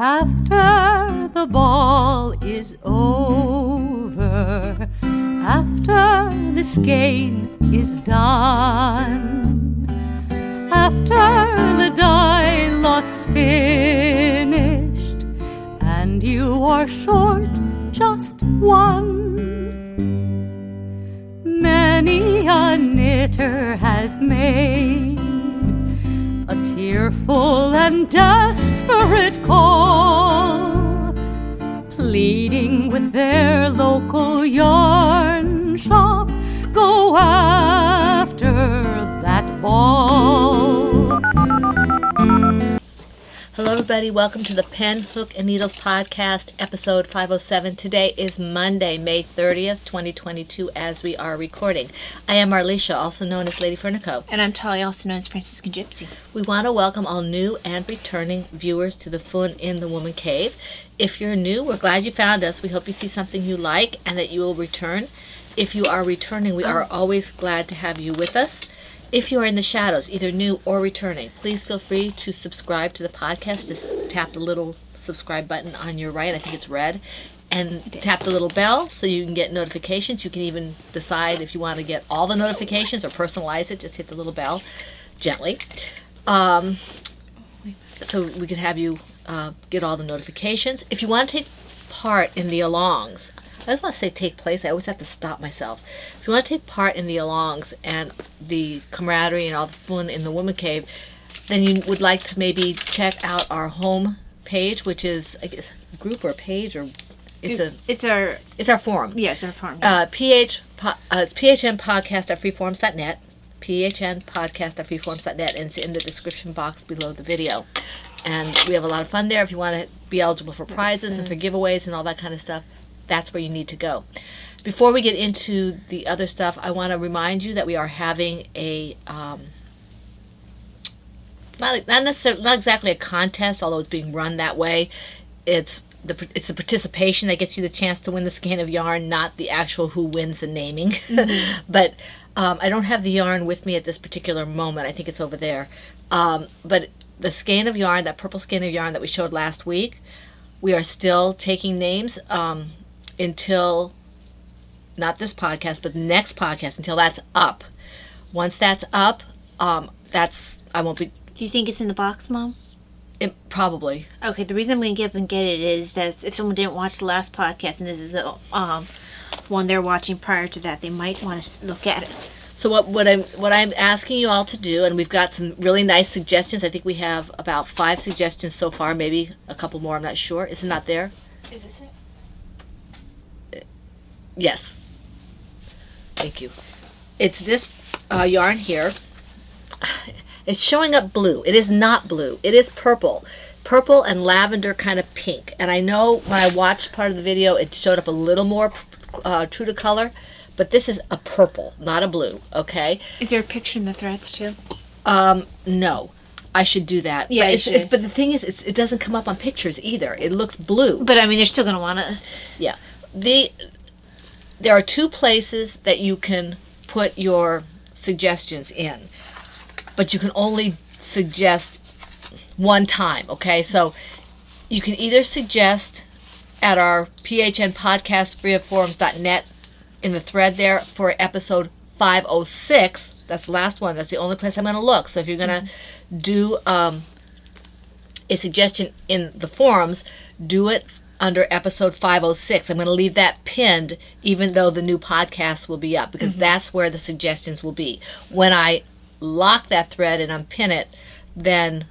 After the ball is over, after the skein is done, after the die lot's finished, and you are short just one, many a knitter has made a tearful and desperate call, pleading with their local yarn shop, go after that ball. Hello everybody, welcome to the Pen, Hook, and Needles podcast, episode 507. Today is Monday, May 30th, 2022, as we are recording. I am Marlisha, also known as Lady Fernico. And I'm Talia, also known as Franciscan Gypsy. We want to welcome all new and returning viewers to the Fun in the Woman Cave. If you're new, we're glad you found us. We hope you see something you like and that you will return. If you are returning, we are always glad to have you with us. If you are in the shadows, either new or returning, please feel free to subscribe to the podcast. Just tap the little subscribe button on your right. I think it's red. And tap the little bell so you can get notifications. You can even decide if you want to get all the notifications or personalize it. Just hit the little bell gently. So we can have you get all the notifications. If you want to take part in the alongs, I just want to say take place. I always have to stop myself. If you want to take part in the alongs and the camaraderie and all the fun in the Woman Cave, then you would like to maybe check out our home page, which is, I guess, a group or a page, or it's our forum. Yeah, it's our forum. It's phnpodcast.freeforums.net, phnpodcast.freeforums.net, and it's in the description box below the video. And we have a lot of fun there. If you want to be eligible for prizes and for giveaways and all that kind of stuff, that's where you need to go. Before we get into the other stuff, I want to remind you that we are having a not exactly a contest, although it's being run that way. It's the participation that gets you the chance to win the skein of yarn, not the actual who wins the naming. Mm-hmm. But I don't have the yarn with me at this particular moment. I think it's over there. But the skein of yarn, that purple skein of yarn that we showed last week, we are still taking names until, not this podcast, but the next podcast, until that's up. Once that's up, I won't be... Do you think it's in the box, Mom? Probably. Okay, the reason I'm going to get up and get it is that if someone didn't watch the last podcast, and this is the one they're watching prior to that, they might want to look at it. So what I'm asking you all to do, and we've got some really nice suggestions. I think we have about 5 suggestions so far, maybe a couple more, I'm not sure. Is it not there? Is this it? Yes. Thank you. It's this yarn here. It's showing up blue. It is not blue. It is purple. Purple and lavender kind of pink. And I know when I watched part of the video, it showed up a little more true to color. But this is a purple, not a blue, okay? Is there a picture in the threads, too? No. I should do that. Yeah, but the thing is, it doesn't come up on pictures either. It looks blue. But, I mean, they're still going to want to... Yeah. There are 2 places that you can put your suggestions in. But you can only suggest one time, okay? So you can either suggest at our PHN podcast, freeforums.net, in the thread there for episode 506. That's the last one. That's the only place I'm going to look. So if you're going to do a suggestion in the forums, do it under episode 506. I'm going to leave that pinned even though the new podcast will be up, because that's where the suggestions will be. When I lock that thread and unpin it, then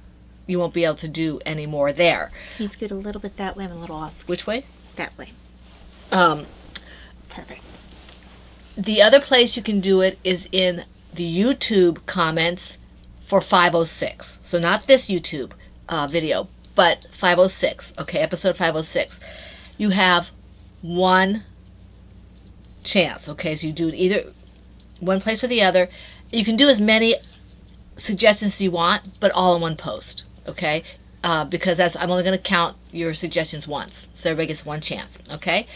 you won't be able to do any more there. Can you scoot a little bit that way and a little off? Which way? That way. Perfect. The other place you can do it is in the YouTube comments for 506. So not this YouTube video, but 506. Okay, episode 506. You have one chance. Okay, so you do it either one place or the other. You can do as many suggestions as you want, but all in one post. Okay, because I'm only going to count your suggestions once, so everybody gets one chance. Okay.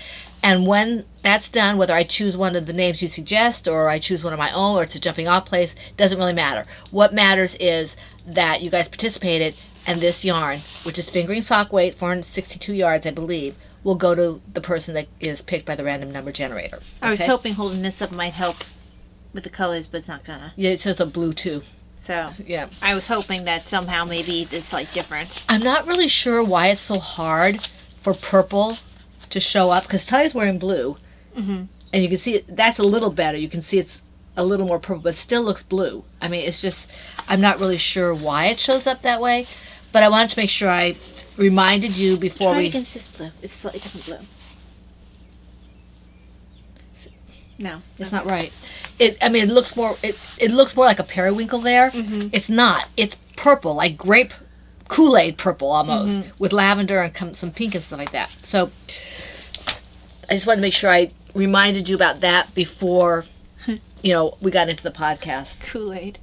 And when that's done, whether I choose one of the names you suggest or I choose one of my own or it's a jumping off place, doesn't really matter. What matters is that you guys participated and this yarn, which is fingering sock weight, 462 yards, I believe, will go to the person that is picked by the random number generator. Okay? I was hoping holding this up might help with the colors, but it's not gonna. Yeah, it says a blue too. So Yeah. I was hoping that somehow maybe it's like different. I'm not really sure why it's so hard for purple to show up, because Ty's wearing blue. Mm-hmm. And you can see it, that's a little better. You can see it's a little more purple, but it still looks blue. I mean, it's just, I'm not really sure why it shows up that way, but I wanted to make sure I reminded you before Try we... against this blue. It's slightly different blue. No. It's not right. It looks more, it looks more like a periwinkle there. Mm-hmm. It's not. It's purple, like grape Kool-Aid purple almost, Mm-hmm. with lavender and some pink and stuff like that. So I just wanted to make sure I reminded you about that before, we got into the podcast. Kool-Aid.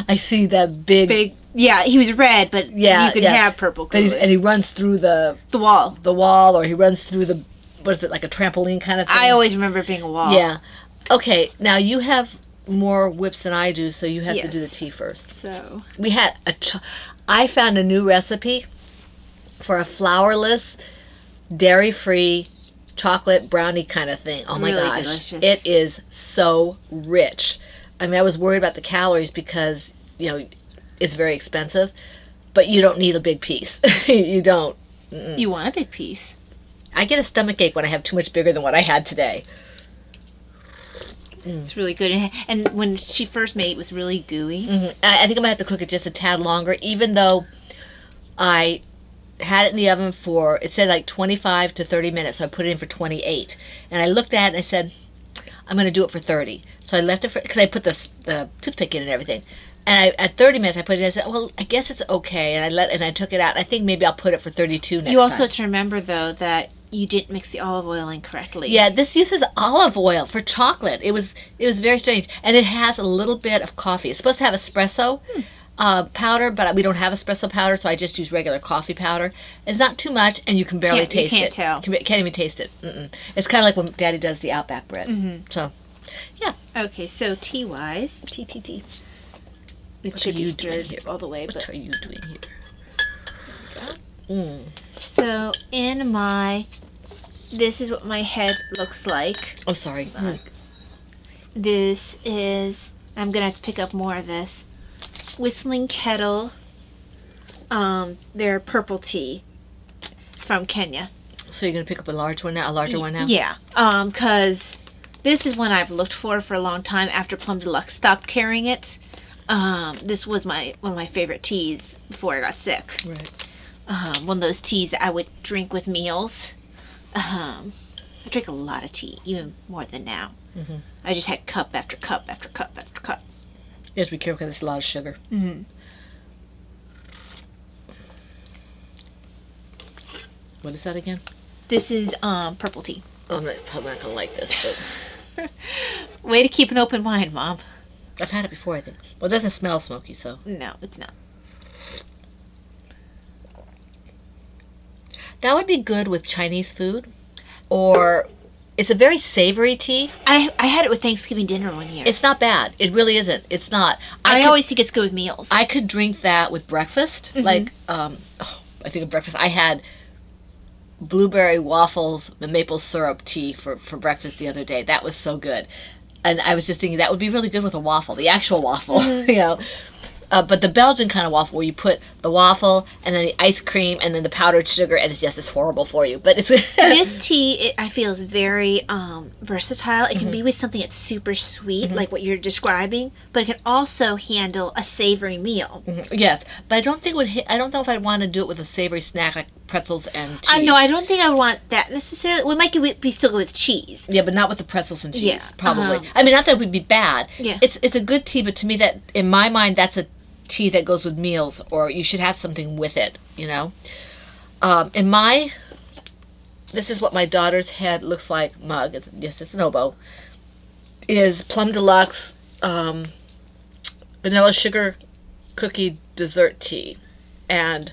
I see that big. Yeah, he was red, but Yeah, you can yeah. have purple But Kool-Aid. and he runs through the wall. wall, or he runs through the, what is it, like a trampoline kind of thing? I always remember it being a wall. Yeah. Okay, now you have more whips than I do, so you have to do the Yes. tea first. So We had I found a new recipe for a flourless, dairy-free chocolate brownie kind of thing. Oh my Really gosh. delicious. It is so rich. I mean, I was worried about the calories because, it's very expensive, but you don't need a big piece. You don't. you want a big piece. I get a stomach ache when I have too much bigger than what I had today. It's really good. And when she first made it, it was really gooey. I think I'm going to have to cook it just a tad longer, even though I had it in the oven for, it said like 25 to 30 minutes, so I put it in for 28. And I looked at it and I said, I'm going to do it for 30. So I left it for, because I put the toothpick in and everything. And at 30 minutes, I put it in, I said, well, I guess it's okay. And I took it out. I think maybe I'll put it for 32 next time. You also have to remember, though, that you didn't mix the olive oil in correctly. Yeah, this uses olive oil for chocolate. It was very strange. And it has a little bit of coffee. It's supposed to have espresso powder, but we don't have espresso powder, so I just use regular coffee powder. It's not too much, and you can barely taste it. You can't tell. Can't even taste it. It's kind of like when Daddy does the Outback bread. So, yeah. Okay, so tea-wise, T. it What should are be you doing stirred here? all the way. What But are you doing here? so in this is what my head looks like. Oh, sorry. This is, I'm gonna have to pick up more of this. Whistling Kettle, their purple tea from Kenya. So you're gonna pick up a larger one now? Yeah, because this is one I've looked for a long time after Plum Deluxe stopped carrying it. This was one of my favorite teas before I got sick. Right. One of those teas that I would drink with meals. I drink a lot of tea, even more than now. I just had cup after cup after cup after cup. You have to be careful because it's a lot of sugar. What is that again? This is purple tea. Oh, I'm not gonna like this, but Way to keep an open mind, Mom. I've had it before, I think. Well, it doesn't smell smoky, so. No, it's not. That would be good with Chinese food, or it's a very savory tea. I had it with Thanksgiving dinner one year. It's not bad. It really isn't. It's not. I always think it's good with meals. I could drink that with breakfast. Like, I think of breakfast. I had blueberry waffles and maple syrup tea for breakfast the other day. That was so good. And I was just thinking that would be really good with a waffle, the actual waffle, But the Belgian kind of waffle where you put the waffle and then the ice cream and then the powdered sugar, and it's horrible for you. But it's this tea, I feel, is very versatile. It can be with something that's super sweet, like what you're describing, but it can also handle a savory meal. Yes, but I don't think I don't know if I'd want to do it with a savory snack like pretzels and cheese. No, I don't think I would want that necessarily. We might be still good with cheese. Yeah, but not with the pretzels and cheese. Yeah, Probably. I mean, not that it would be bad. Yeah. It's a good tea, but to me, that in my mind, that's a tea that goes with meals, or you should have something with it. This is what my daughter's head looks like. Mug. Yes, it's an oboe. Is Plum Deluxe vanilla sugar cookie dessert tea, and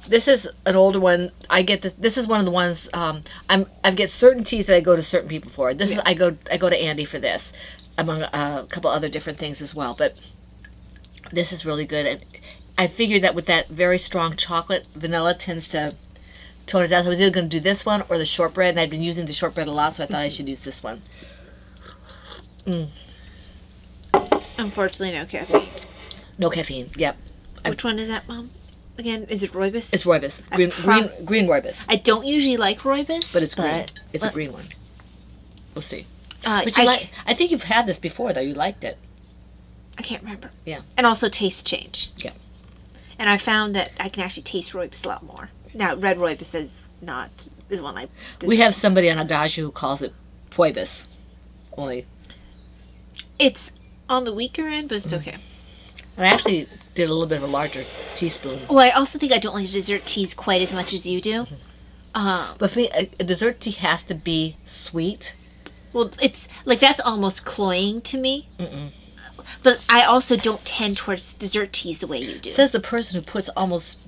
this is an older one. I get this. This is one of the ones. I get certain teas that I go to certain people for. This is I go to Andy for this, among a couple other different things as well. But this is really good, and I figured that with that very strong chocolate, vanilla tends to tone it down. So I was either going to do this one or the shortbread, and I'd been using the shortbread a lot, so I thought I should use this one. Unfortunately, no caffeine. No caffeine. Yep. Which one is that, Mom? Again, is it rooibos? It's rooibos. Green rooibos. I don't usually like rooibos, But it's green. It's a green one. We'll see. But I think you've had this before, though. You liked it. I can't remember. Yeah. And also taste change. Yeah. And I found that I can actually taste rooibos a lot more. Now, red rooibos is one I... We have somebody on Adagio who calls it poibus. Only. It's on the weaker end, but it's okay. And I actually did a little bit of a larger teaspoon. Well, I also think I don't like dessert teas quite as much as you do. But for me, a dessert tea has to be sweet. Well, it's like that's almost cloying to me. But I also don't tend towards dessert teas the way you do. Says the person who puts almost,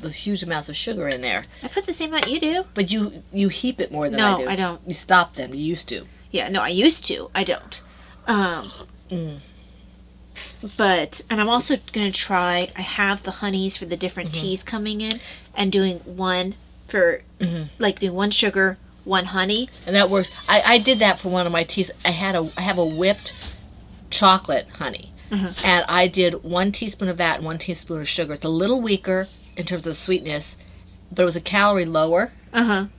those huge amounts of sugar in there. I put the same amount you do. But you heap it more than I do. No, I don't. You stop them. You used to. Yeah, no, I used to. I don't. But, and I'm also going to try, I have the honeys for the different teas coming in, and doing one for, like doing one sugar, one honey. And that works. I did that for one of my teas. I have a whipped chocolate honey. And I did 1 teaspoon of that and 1 teaspoon of sugar. It's a little weaker in terms of the sweetness, but it was a calorie lower. And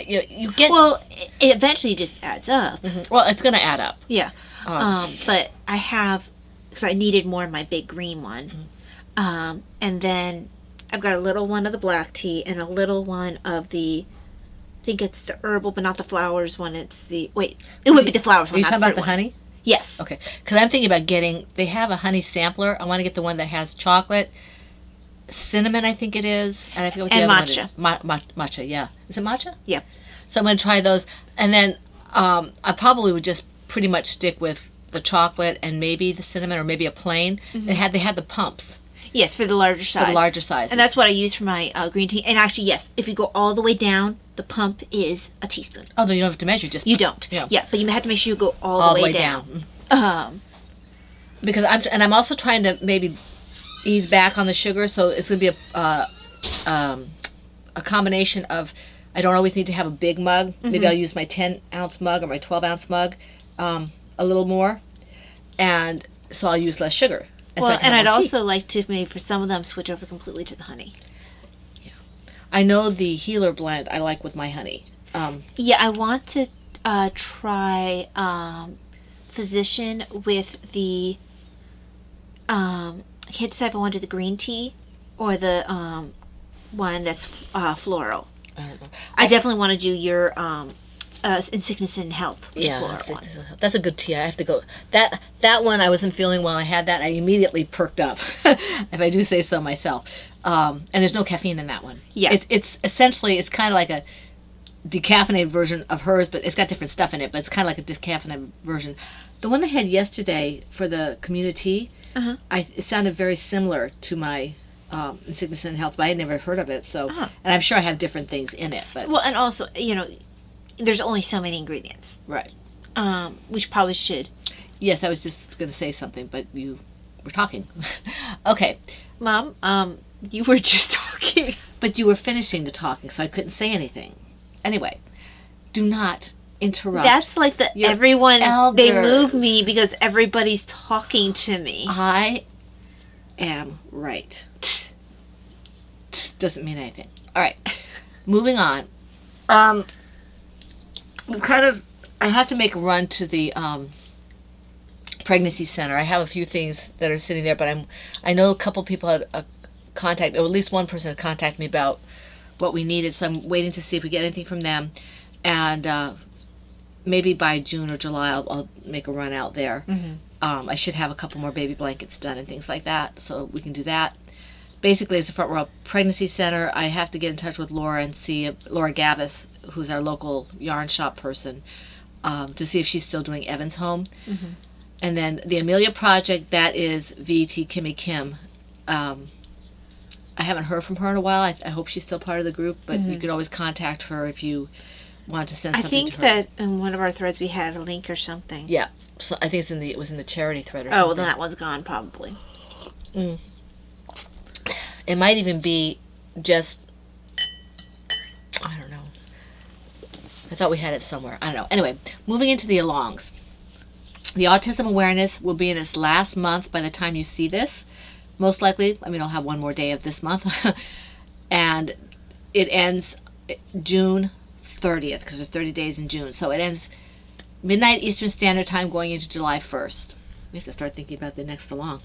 you get... Well, it eventually just adds up. Well, it's going to add up. Yeah. But I have, because I needed more in my big green one. And then I've got a little one of the black tea and a little one of the, I think it's the herbal, but not the flowers one. It's the, wait, it would be the flowers one. Are you talking about the honey? Yes. Okay. Because I'm thinking about they have a honey sampler. I want to get the one that has chocolate, cinnamon, I think it is. And I forget what the other matcha. one is. Matcha, yeah. Is it matcha? Yeah. So I'm going to try those. And then I probably would just pretty much stick with the chocolate and maybe the cinnamon or maybe a plain. They had the pumps. Yes, for the larger size. For the larger size. And that's what I use for my green tea. And actually, yes, if you go all the way down, the pump is a teaspoon. Oh, then you don't have to measure. Just You don't. Yeah. But you have to make sure you go all the way down. Because I'm also trying to maybe ease back on the sugar, so it's going to be a combination of, I don't always need to have a big mug. Maybe I'll use my 10-ounce mug or my 12-ounce mug a little more, and so I'll use less sugar. Well, and I'd also like to maybe for some of them switch over completely to the honey. Yeah, I know the Healer blend I like with my honey. Yeah, I want to try Physician with the I can't decide if I want to do the green tea or the one that's floral. I don't know. I definitely want to do your in Sickness and Health. Yeah, that's a good tea. I have to go. That one I wasn't feeling well. I had that. I immediately perked up, if I do say so myself. And there's no caffeine in that one. Yeah, it's essentially it's kind of like a decaffeinated version of hers, but it's got different stuff in it. But it's kind of like a decaffeinated version. The one they had yesterday for the community, it sounded very similar to my in Sickness and Health, but I had never heard of it. So, and I'm sure I have different things in it. But well, and also there's only so many ingredients. Right. Which probably should. Yes, I was just going to say something, but you were talking. Okay. Mom, you were just talking. But you were finishing the talking, so I couldn't say anything. Anyway, do not interrupt. That's like everyone, elders. They move me because everybody's talking to me. I am right. Doesn't mean anything. All right. Moving on. I have to make a run to the pregnancy center. I have a few things that are sitting there, but I know a couple people had contact, or at least one person had contacted me about what we needed, so I'm waiting to see if we get anything from them, and maybe by June or July I'll make a run out there. I should have a couple more baby blankets done and things like that, so we can do that. Basically, it's the Front Royal Pregnancy Center. I have to get in touch with Laura and see if Laura Gavis, who's our local yarn shop person, to see if she's still doing Evan's Home. And then the Amelia Project, that is VT Kimmy Kim. I haven't heard from her in a while. I hope she's still part of the group, but you can always contact her if you want to send something to her. I think that in one of our threads we had a link or something. Yeah, so I think it was in the charity thread or something. Oh, well, then that one's gone probably. It might even be just, I don't know. I thought we had it somewhere. I don't know. Anyway, moving into the alongs. The autism awareness will be in its last month by the time you see this. Most likely, I mean, I'll have one more day of this month. And it ends June 30th, because there's 30 days in June. So it ends midnight Eastern Standard Time going into July 1st. We have to start thinking about the next along.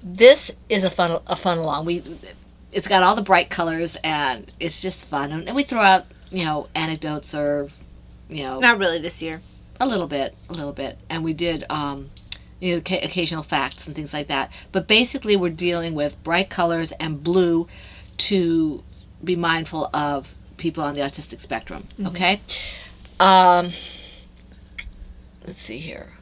This is a fun along. It's got all the bright colors, and it's just fun. And we throw out, anecdotes or, Not really this year. a little bit. And we did, occasional facts and things like that. But basically, we're dealing with bright colors and blue to be mindful of people on the autistic spectrum. Okay? Let's see here.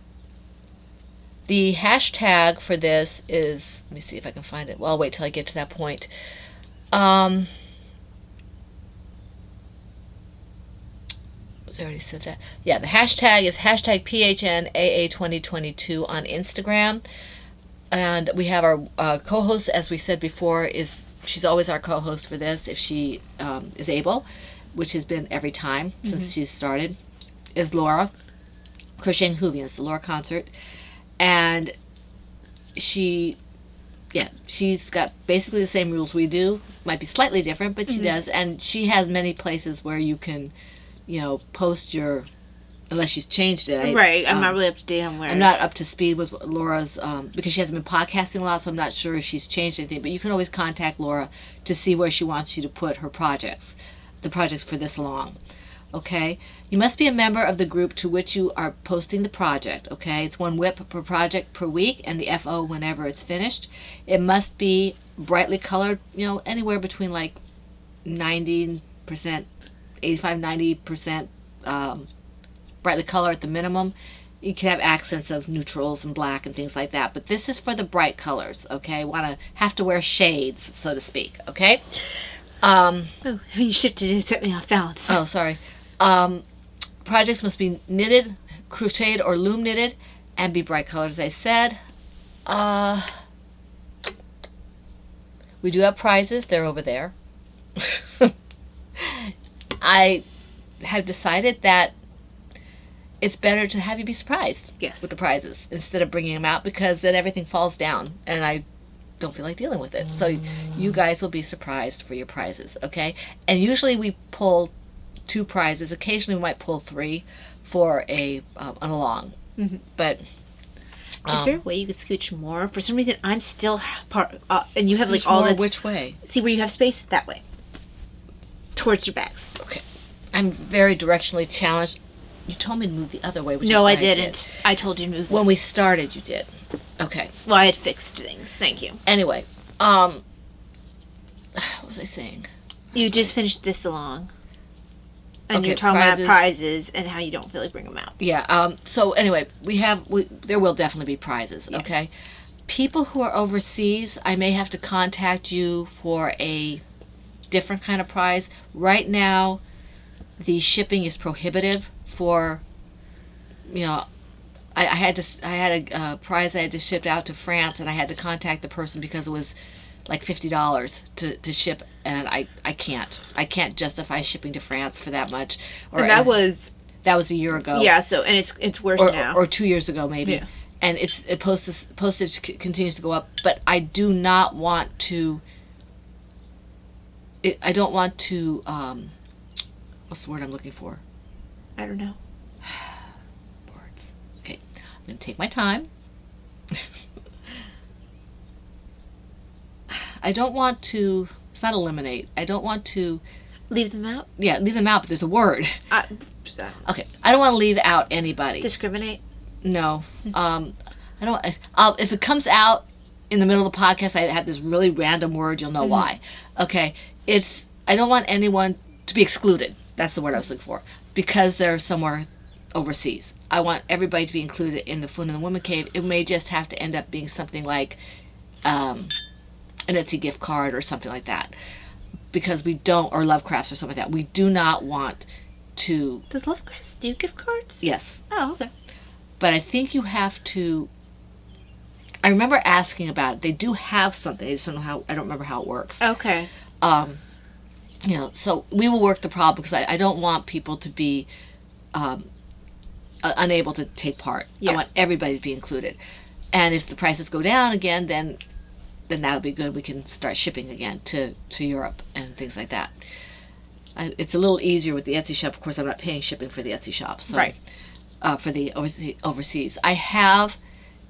The hashtag for this is, let me see if I can find it. Well, I'll wait till I get to that point. I already said that. Yeah, the hashtag is hashtag PHNAA2022 on Instagram. And we have our co-host, as we said before, she's always our co-host for this if she is able, which has been every time since she's started, is Laura Kershaw-Hoovian, the Laura Concert. And she's got basically the same rules we do. Might be slightly different, but she does. And she has many places where you can, post your, unless she's changed it. Right. I'm not really up to date on where. I'm not up to speed with Laura's, because she hasn't been podcasting a lot, so I'm not sure if she's changed anything. But you can always contact Laura to see where she wants you to put her projects, the projects for this along. Okay? You must be a member of the group to which you are posting the project. Okay? It's 1 WIP per project per week, and the FO whenever it's finished. It must be brightly colored, anywhere between like 90%, 85-90% brightly colored at the minimum. You can have accents of neutrals and black and things like that, but this is for the bright colors. Okay? Have to wear shades, so to speak. Okay? You shifted it, set me off balance. Oh, sorry. Projects must be knitted, crocheted, or loom knitted, and be bright colors, as I said. We do have prizes. They're over there. I have decided that it's better to have you be surprised with the prizes instead of bringing them out, because then everything falls down, and I don't feel like dealing with it. So you guys will be surprised for your prizes, okay? And usually we pull 2 prizes. Occasionally we might pull 3 for an along. But is there a way you could scooch more? For some reason, I'm still part, and you have like scooch all more that. Which way? See where you have space? That way. Towards your bags. Okay. I'm very directionally challenged. You told me to move the other way, which No, is I what didn't. I told you to move. When we started, you did. Okay. Well, I had fixed things. Thank you. Anyway, what was I saying? You just finished this along. And Okay, you're talking prizes. about prizes and how you don't feel like bringing them out. Yeah. So anyway, there will definitely be prizes. Yeah. Okay. People who are overseas, I may have to contact you for a different kind of prize. Right now, the shipping is prohibitive for, I had a prize I had to ship out to France, and I had to contact the person because it was like $50 to ship, and I can't justify shipping to France for that much. And that was a year ago. Yeah, so and it's worse now. Or 2 years ago maybe. Yeah. And postage continues to go up, but I do not want to. I don't want to. What's the word I'm looking for? I don't know. Words. Okay, I'm gonna take my time. I don't want to. It's not eliminate. I don't want to. Leave them out? Yeah, leave them out, but there's a word. So Okay, I don't want to leave out anybody. discriminate? No. I don't. If it comes out in the middle of the podcast, I have this really random word. You'll know why. Okay. I don't want anyone to be excluded. That's the word I was looking for. Because they're somewhere overseas. I want everybody to be included in the Fun in the Woman Cave. It may just have to end up being something like an Etsy gift card or something like that. Because we don't, or Love Crafts or something like that. We do not want to. Does Lovecraft do gift cards? Yes. Oh, okay. But I think you have to. I remember asking about it. They do have something. I just don't know how. I don't remember how it works. Okay. You know, so we will work the problem because I don't want people to be unable to take part. Yeah. I want everybody to be included. And if the prices go down again, then that'll be good. We can start shipping again to Europe and things like that. It's a little easier with the Etsy shop. Of course, I'm not paying shipping for the Etsy shop. So, Right. For the overseas, I have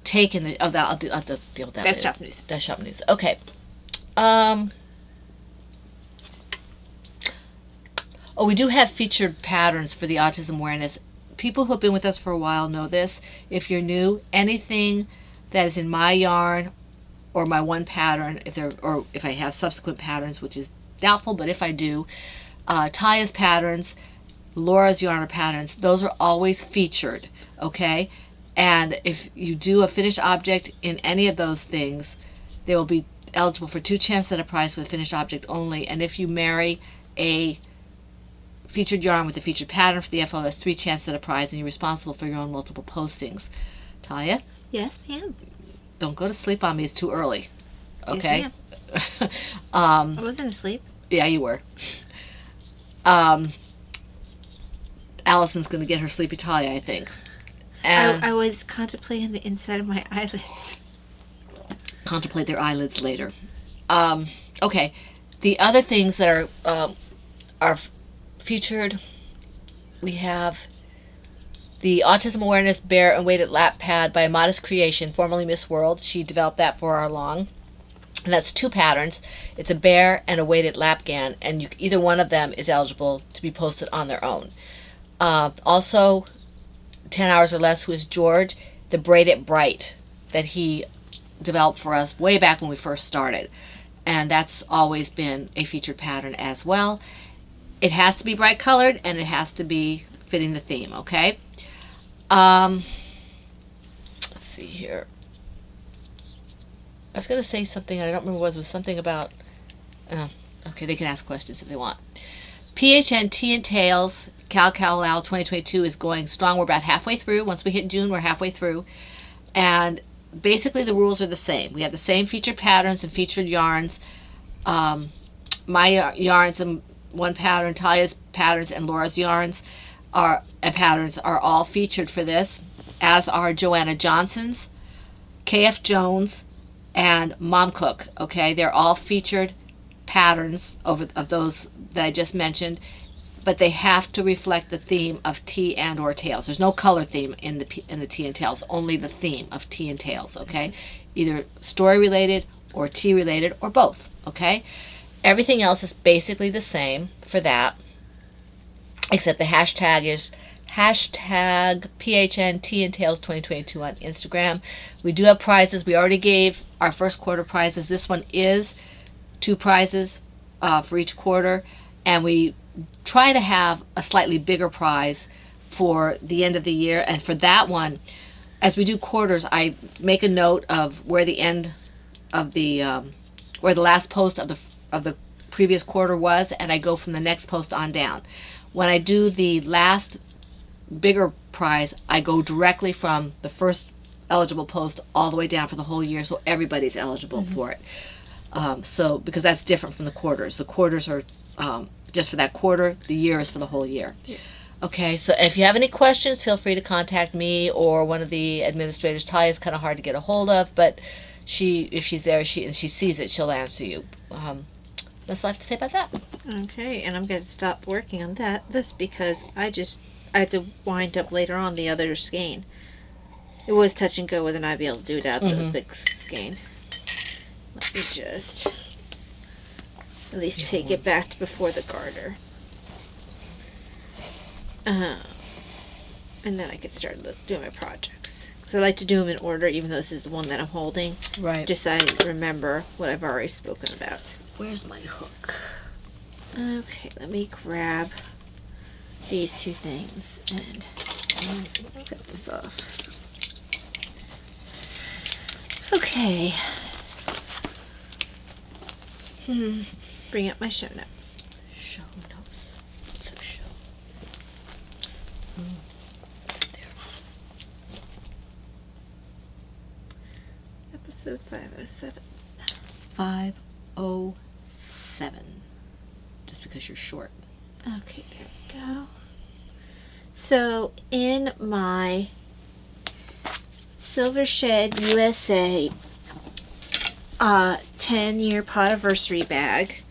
taken the. Oh, I'll deal with that. That's later. shop news. That's shop news. Okay. Oh, we do have featured patterns for the autism awareness. People who have been with us for a while know this. If you're new, anything that is in my yarn or my one pattern, if I have subsequent patterns, which is doubtful, but if I do, Taya's patterns, Laura's yarn patterns, those are always featured, okay? And if you do a finished object in any of those things, they will be eligible for 2 chances at a prize with a finished object only. And if you marry a featured yarn with a featured pattern for the FO, that's 3 chances at a prize, and you're responsible for your own multiple postings. Taya, Yes, ma'am. don't go to sleep on me. It's too early. Okay? Yes, I wasn't asleep. Yeah, you were. Allison's going to get her sleepy Talia, I think. And I was contemplating the inside of my eyelids. contemplate their eyelids later. Okay. The other things that are featured, we have the Autism Awareness Bear and Weighted Lap Pad by Modest Creation, formerly Miss World. She developed that for our long. And that's 2 patterns. It's a bear and a weighted lap gan, and either one of them is eligible to be posted on their own. Also, 10 Hours or Less, who is George, the Braid It Bright that he developed for us way back when we first started. And that's always been a featured pattern as well. It has to be bright colored and it has to be fitting the theme, okay? Let's see here. I was going to say something, I don't remember what it was something about, okay, they can ask questions if they want. PHN Tea and Tails, Cal 2022 is going strong. We're about halfway through. Once we hit June, we're halfway through. And basically the rules are the same. We have the same featured patterns and featured yarns. My yarns and one pattern, Taya's patterns, and Laura's yarns patterns are all featured for this, as are Joanna Johnson's, KF Jones, and Mom Cook. Okay, they're all featured patterns of those that I just mentioned, but they have to reflect the theme of tea and or tails. There's no color theme in the tea and tails, only the theme of tea and tails. Okay, either story related or tea related or both. Okay, everything else is basically the same for that, except the hashtag is hashtag PHN Tea and Tails 2022 on Instagram. We do have prizes. We already gave our first quarter prizes. This one is 2 prizes for each quarter, and we try to have a slightly bigger prize for the end of the year. And for that one, as we do quarters, I make a note of where the end of the where the last post of the previous quarter was, and I go from the next post on down. When I do the last bigger prize, I go directly from the first eligible post all the way down for the whole year, so everybody's eligible for it. So because that's different from the quarters. The quarters are just for that quarter. The year is for the whole year. Yeah. Okay, so if you have any questions, feel free to contact me or one of the administrators. Ty is kind of hard to get a hold of, but if she's there, she sees it, she'll answer you. That's all I have to say about that. Okay, and I'm going to stop working on this because I had to wind up later on the other skein. It was touch and go whether or not I'd be able to do it out the big skein. Let me just at least take it back to before the garter. And then I could start doing my projects. So I like to do them in order, even though this is the one that I'm holding. Right. Just so I remember what I've already spoken about. Where's my hook? Okay, let me grab these 2 things and cut this off. Okay. Bring up my show notes. Show notes. What's a show? There. So 507. 507. Just because you're short. Okay, there we go. So in my Silvershed USA 10-year podiversary bag,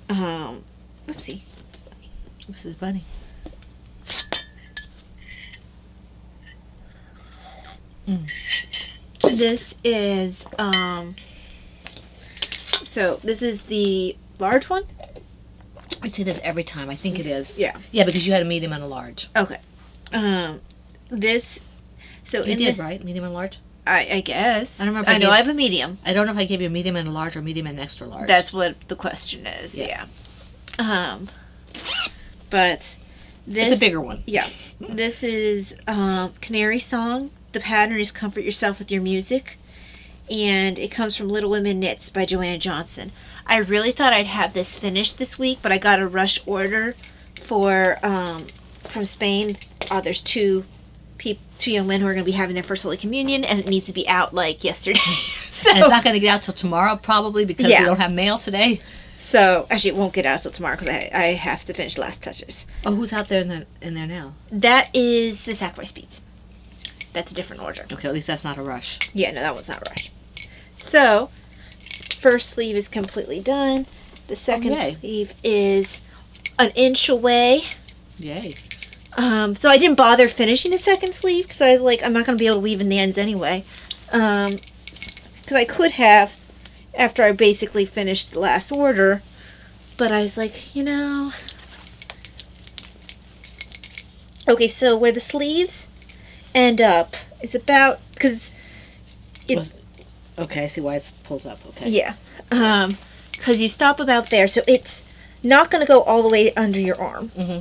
oopsie. This is Bunny. This is so this is the large one. I say this every time. I think it is. Yeah. Yeah, because you had a medium and a large. Okay. This. So You in did, the, right? Medium and large? I guess. I don't remember. I know I have a medium. I don't know if I gave you a medium and a large or medium and an extra large. That's what the question is. Yeah. But this. It's a bigger one. Yeah. This is Canary Song. The pattern is Comfort Yourself with Your Music. And it comes from Little Women Knits by Joanna Johnson. I really thought I'd have this finished this week, but I got a rush order for from Spain. There's two young men who are going to be having their first Holy Communion, and it needs to be out like yesterday. So, And it's not going to get out till tomorrow, probably, because we don't have mail today. So actually, it won't get out till tomorrow because I have to finish the last touches. Oh, who's out there in there now? That is the Sacrifice Beads. That's a different order. Okay, at least that's not a rush. Yeah, no, that one's not rushed. So, first sleeve is completely done. The second sleeve is an inch away. Yay. So I didn't bother finishing the second sleeve because I was like, I'm not going to be able to weave in the ends anyway. Because I could have after I basically finished the last order. But I was like, you know. Okay, so where the sleeves end up is about, because okay, I see why it's pulled up. Okay. Yeah. Because you stop about there, so it's not going to go all the way under your arm. Mm-hmm.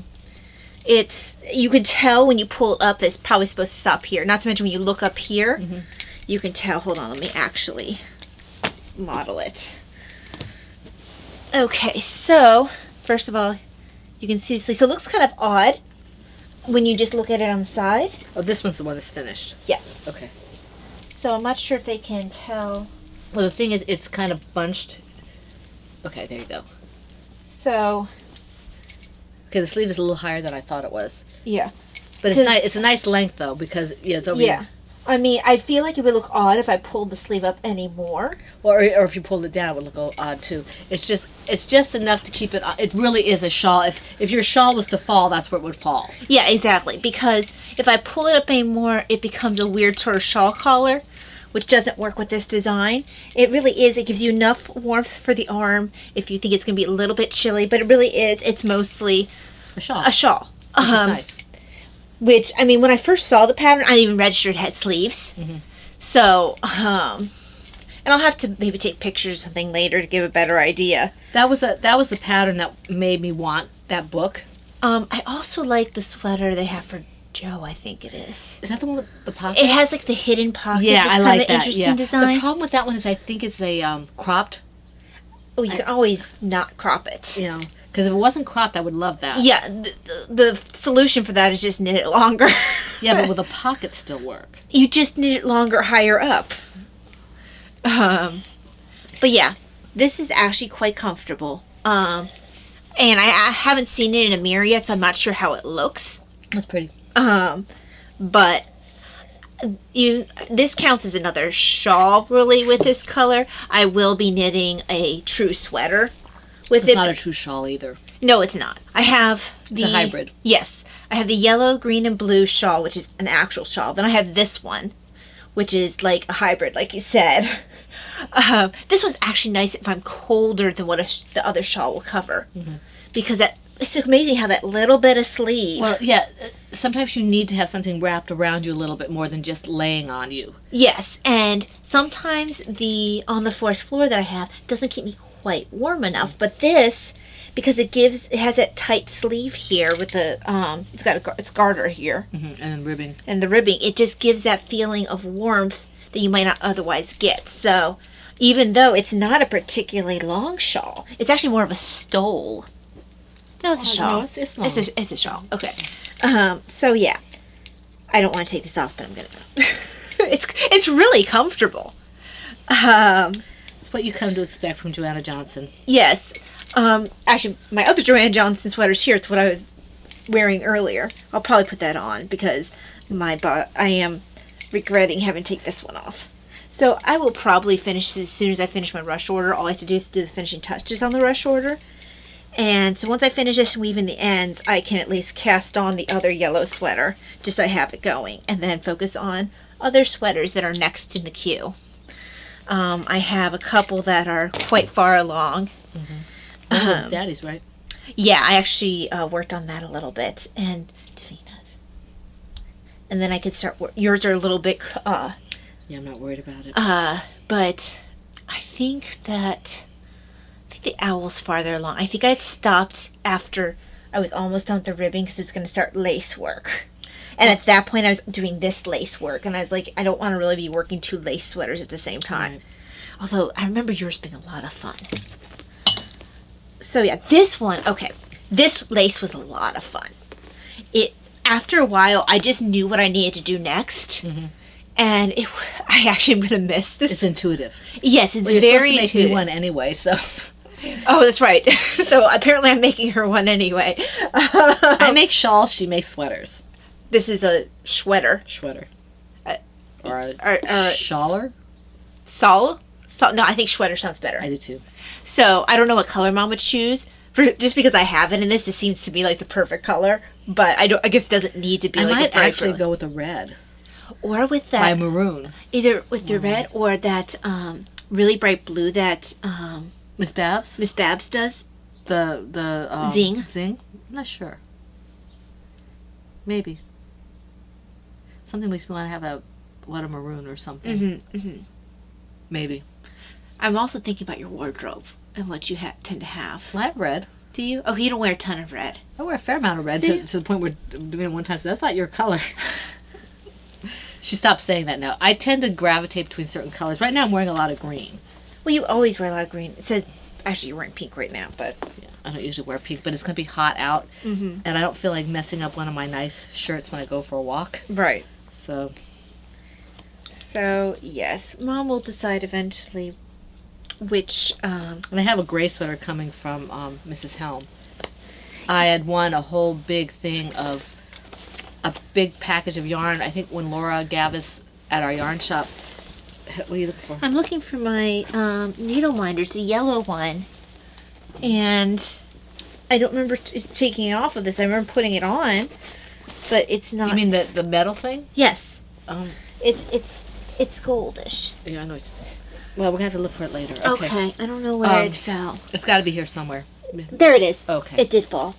You can tell when you pull it up that it's probably supposed to stop here. Not to mention when you look up here, you can tell. Hold on, let me actually model it. Okay, so first of all, you can see the sleeve. So it looks kind of odd when you just look at it on the side. Oh, this one's the one that's finished. Yes. Okay. So I'm not sure if they can tell. Well, the thing is, it's kind of bunched. Okay, there you go. So. Okay, the sleeve is a little higher than I thought it was. Yeah. But it's nice. It's a nice length though, because it's over. Yeah. I mean, I feel like it would look odd if I pulled the sleeve up any more. Or if you pulled it down, it would look odd too. It's just enough to keep it. It really is a shawl. If your shawl was to fall, that's where it would fall. Yeah, exactly. Because if I pull it up any more, it becomes a weird sort of shawl collar, which doesn't work with this design. It really is. It gives you enough warmth for the arm if you think it's going to be a little bit chilly, but it really is. It's mostly a shawl. A shawl. Which is nice. Which, I mean, when I first saw the pattern, I didn't even register it had sleeves. So, and I'll have to maybe take pictures or something later to give a better idea. That was the pattern that made me want that book. I also like the sweater they have for Joe, I think it is. Is that the one with the pockets? It has like the hidden pockets. Yeah, it's I kind like of that. Interesting design. The problem with that one is I think it's a cropped. Oh, you can always not crop it. You know, because if it wasn't cropped, I would love that. Yeah, the solution for that is just knit it longer. Yeah, but will the pockets still work? You just knit it longer higher up. But yeah, this is actually quite comfortable. And I haven't seen it in a mirror yet, so I'm not sure how it looks. That's pretty. But this counts as another shawl, really, with this color. I will be knitting a true sweater with it. It's not a true shawl either. No, it's not. I have It's a hybrid. Yes. I have the yellow, green, and blue shawl, which is an actual shawl. Then I have this one, which is like a hybrid, like you said. This one's actually nice if I'm colder than what the other shawl will cover. Because it's amazing how that little bit of sleeve. Well, yeah, sometimes you need to have something wrapped around you a little bit more than just laying on you. Yes, and sometimes the on the forest floor that I have doesn't keep me quite warm enough. But this, because it has that tight sleeve here with the it's got it's garter here, And then ribbing. and the ribbing, it just gives that feeling of warmth that you might not otherwise get. So even though it's not a particularly long shawl, it's actually more of a stole. No, it's a shawl. No, it's long. It's a shawl. Okay. So yeah, I don't want to take this off, but I'm gonna. It's really comfortable. It's what you come to expect from Joanna Johnson. Yes. Actually, my other Joanna Johnson sweater's here. It's what I was wearing earlier. I'll probably put that on because I am regretting having to take this one off. So I will probably finish this as soon as I finish my rush order. All I have to do is do the finishing touches on the rush order. And so once I finish this and weave in the ends, I can at least cast on the other yellow sweater, just so I have it going, and then focus on other sweaters that are next in the queue. I have a couple that are quite far along. It's Daddy's, right? Yeah, I actually worked on that a little bit, and Davina's. And then I could start. Yours are a little bit. Yeah, I'm not worried about it. But I think the owl's farther along. I think I'd stopped after I was almost done with the ribbing because it was going to start lace work. And at that point, I was doing this lace work, and I was like, I don't want to really be working 2 lace sweaters at the same time. Right. Although I remember yours being a lot of fun. So yeah, this one, okay. This lace was a lot of fun. After a while, I just knew what I needed to do next. And I actually am going to miss this. It's intuitive. Yes, it's you're very supposed to make intuitive. me one anyway, so. Oh, that's right. So apparently I'm making her one anyway. I make shawls, she makes sweaters. This is a Shweater. Shweater. Or Shaller? Sol? No, I think Shweater sounds better. I do too. So I don't know what color Mom would choose. Just because I have it in this, it seems to be like the perfect color. But I guess it doesn't need to be I like might a bright actually blue. go with a red. Or with that. My maroon. Either with the red or that really bright blue that Miss Babs? Miss Babs does. The Zing? Zing? I'm not sure. Maybe. Something makes me want to have a maroon or something. Maybe. I'm also thinking about your wardrobe and what you tend to have. Well, I have red. Do you? Oh, you don't wear a ton of red. I wear a fair amount of red to the point where doing it one time. So that's not your color. She stopped saying that now. I tend to gravitate between certain colors. Right now I'm wearing a lot of green. Well, you always wear a lot of green. It says, actually, you're wearing pink right now, but... Yeah, I don't usually wear pink, but it's going to be hot out. And I don't feel like messing up one of my nice shirts when I go for a walk. Right. So, yes. Mom will decide eventually which... and I have a gray sweater coming from Mrs. Helm. I had won a whole big thing of... a big package of yarn. I think when Laura gave us at our yarn shop. What are you looking for? I'm looking for my needle minder. It's a yellow one. And I don't remember taking it off of this. I remember putting it on. But it's not... You mean the metal thing? Yes. It's goldish. Yeah, I know. Well, we're going to have to look for it later. Okay. I don't know where it fell. It's got to be here somewhere. There it is. Okay. It did fall.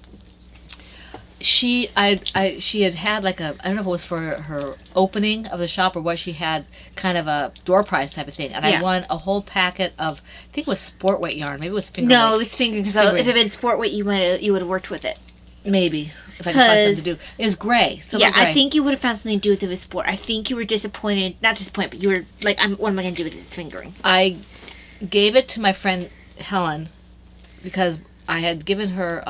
She had like I don't know if it was for her opening of the shop or what, she had kind of a door prize type of thing, and I won a whole packet of, I think it was sport weight yarn, maybe it was finger No, weight. it was fingering, because if it had been sport weight, you would have worked with it. Maybe if I could find something to do. It was gray. Yeah, gray. I think you would have found something to do with it with sport. I think you were disappointed, not disappointed, but you were like, what am I going to do with this fingering? I gave it to my friend Helen because I had given her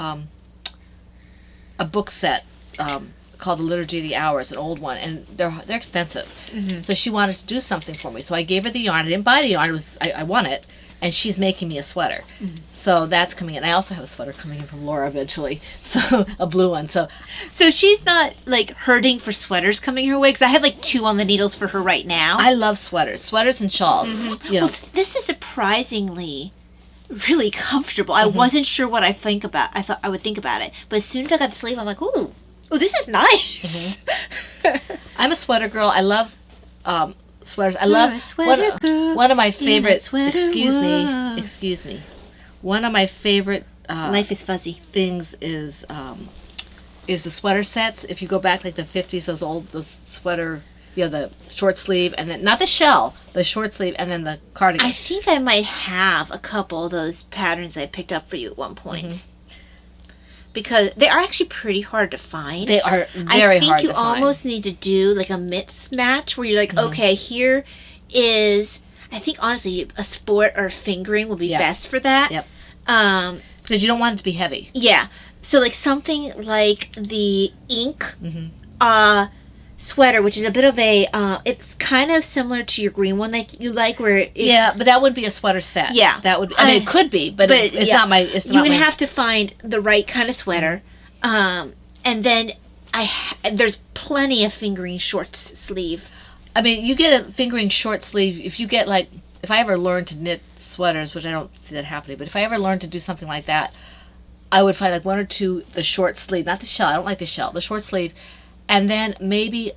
a book set called The Liturgy of the Hours, an old one, and they're expensive. So she wanted to do something for me. So I gave her the yarn. I didn't buy the yarn. I won it, and she's making me a sweater. So that's coming in. I also have a sweater coming in from Laura eventually, so a blue one. So she's not like hurting for sweaters coming her way, because I have like 2 on the needles for her right now. I love sweaters and shawls. You know. Well, this is surprisingly really comfortable. I wasn't sure what I thought I would think about it, but as soon as I got the sleeve, I'm like, ooh, this is nice. I'm a sweater girl. I love sweaters. I love one of my favorite. Excuse me. One of my favorite. Life is fuzzy. Things is the sweater sets. If you go back like the 50s, those sweater. The short sleeve, and then not the shell, the short sleeve, and then the cardigan. I think I might have a couple of those patterns I picked up for you at one point. Because they are actually pretty hard to find. They are very hard to find. I think you almost need to do like a mismatch where you're like, okay, here is, I think honestly, a sport or fingering will be best for that. Yep. Because you don't want it to be heavy. Yeah. So like something like the ink, sweater, which is a bit of a, it's kind of similar to your green one that you like, where it, Yeah, but that would be a sweater set. Yeah. That would. I mean, it could be, but it's yeah. not my. It's you not would my, have to find the right kind of sweater, and then there's plenty of fingering short sleeve. I mean, you get a fingering short sleeve if you get like. If I ever learned to knit sweaters, which I don't see that happening, but if I ever learned to do something like that, I would find like one or two the short sleeve, not the shell. I don't like the shell. The short sleeve, and then maybe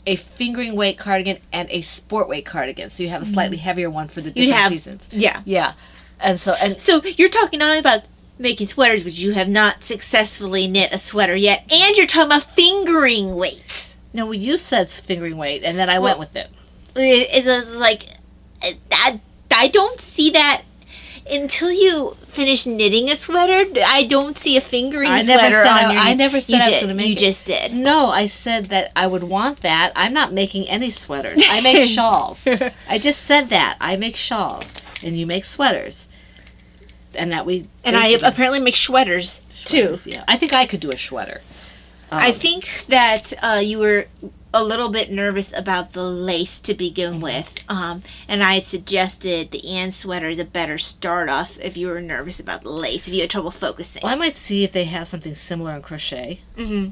a fingering weight cardigan and a sport weight cardigan. So you have a slightly heavier one for the different seasons. Yeah. Yeah. And So you're talking not only about making sweaters, but you have not successfully knit a sweater yet, and you're talking about fingering weights. no, well, you said fingering weight, and then I went with it. It's like, I don't see that until you finish knitting a sweater. I don't see a fingering sweater on your. I never said I was going to make You it. just did. No, I said that I would want that. I'm not making any sweaters. I make shawls. I just said that. I make shawls, and you make sweaters. And that we... And I apparently make sweaters too. Yeah. I think I could do a sweater. I think that you were a little bit nervous about the lace to begin with. And I had suggested the Ann sweater is a better start off if you were nervous about the lace, if you had trouble focusing. Well, I might see if they have something similar in crochet. Mm-hmm.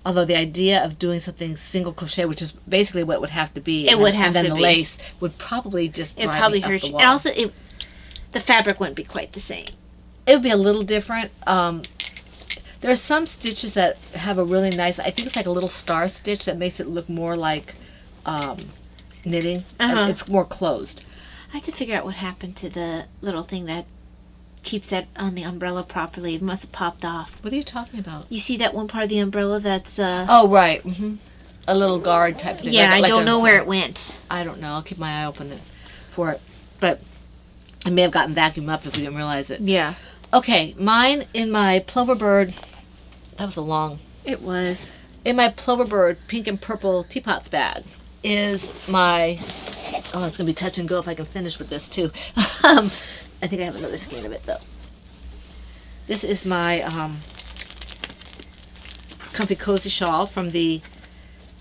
Although the idea of doing something single crochet, which is basically what it would have to be. It would have and then to the be. lace would probably just It drive probably me up hurt the you. wall. And also, the fabric wouldn't be quite the same. It would be a little different. There are some stitches that have a really nice, I think it's like a little star stitch that makes it look more like knitting. Uh-huh. It's more closed. I have to figure out what happened to the little thing that keeps that on the umbrella properly. It must have popped off. What are you talking about? You see that one part of the umbrella that's... Oh, right. Mm-hmm. A little guard type thing. yeah, like I don't know where it went. I don't know. I'll keep my eye open for it. But I may have gotten vacuumed up if we didn't realize it. Yeah. Okay, mine in my plover bird... That was a long... It was. In my plover bird pink and purple teapots bag is my... Oh, it's going to be touch and go if I can finish with this too. I think I have another skein of it though. This is my Comfy Cozy shawl from the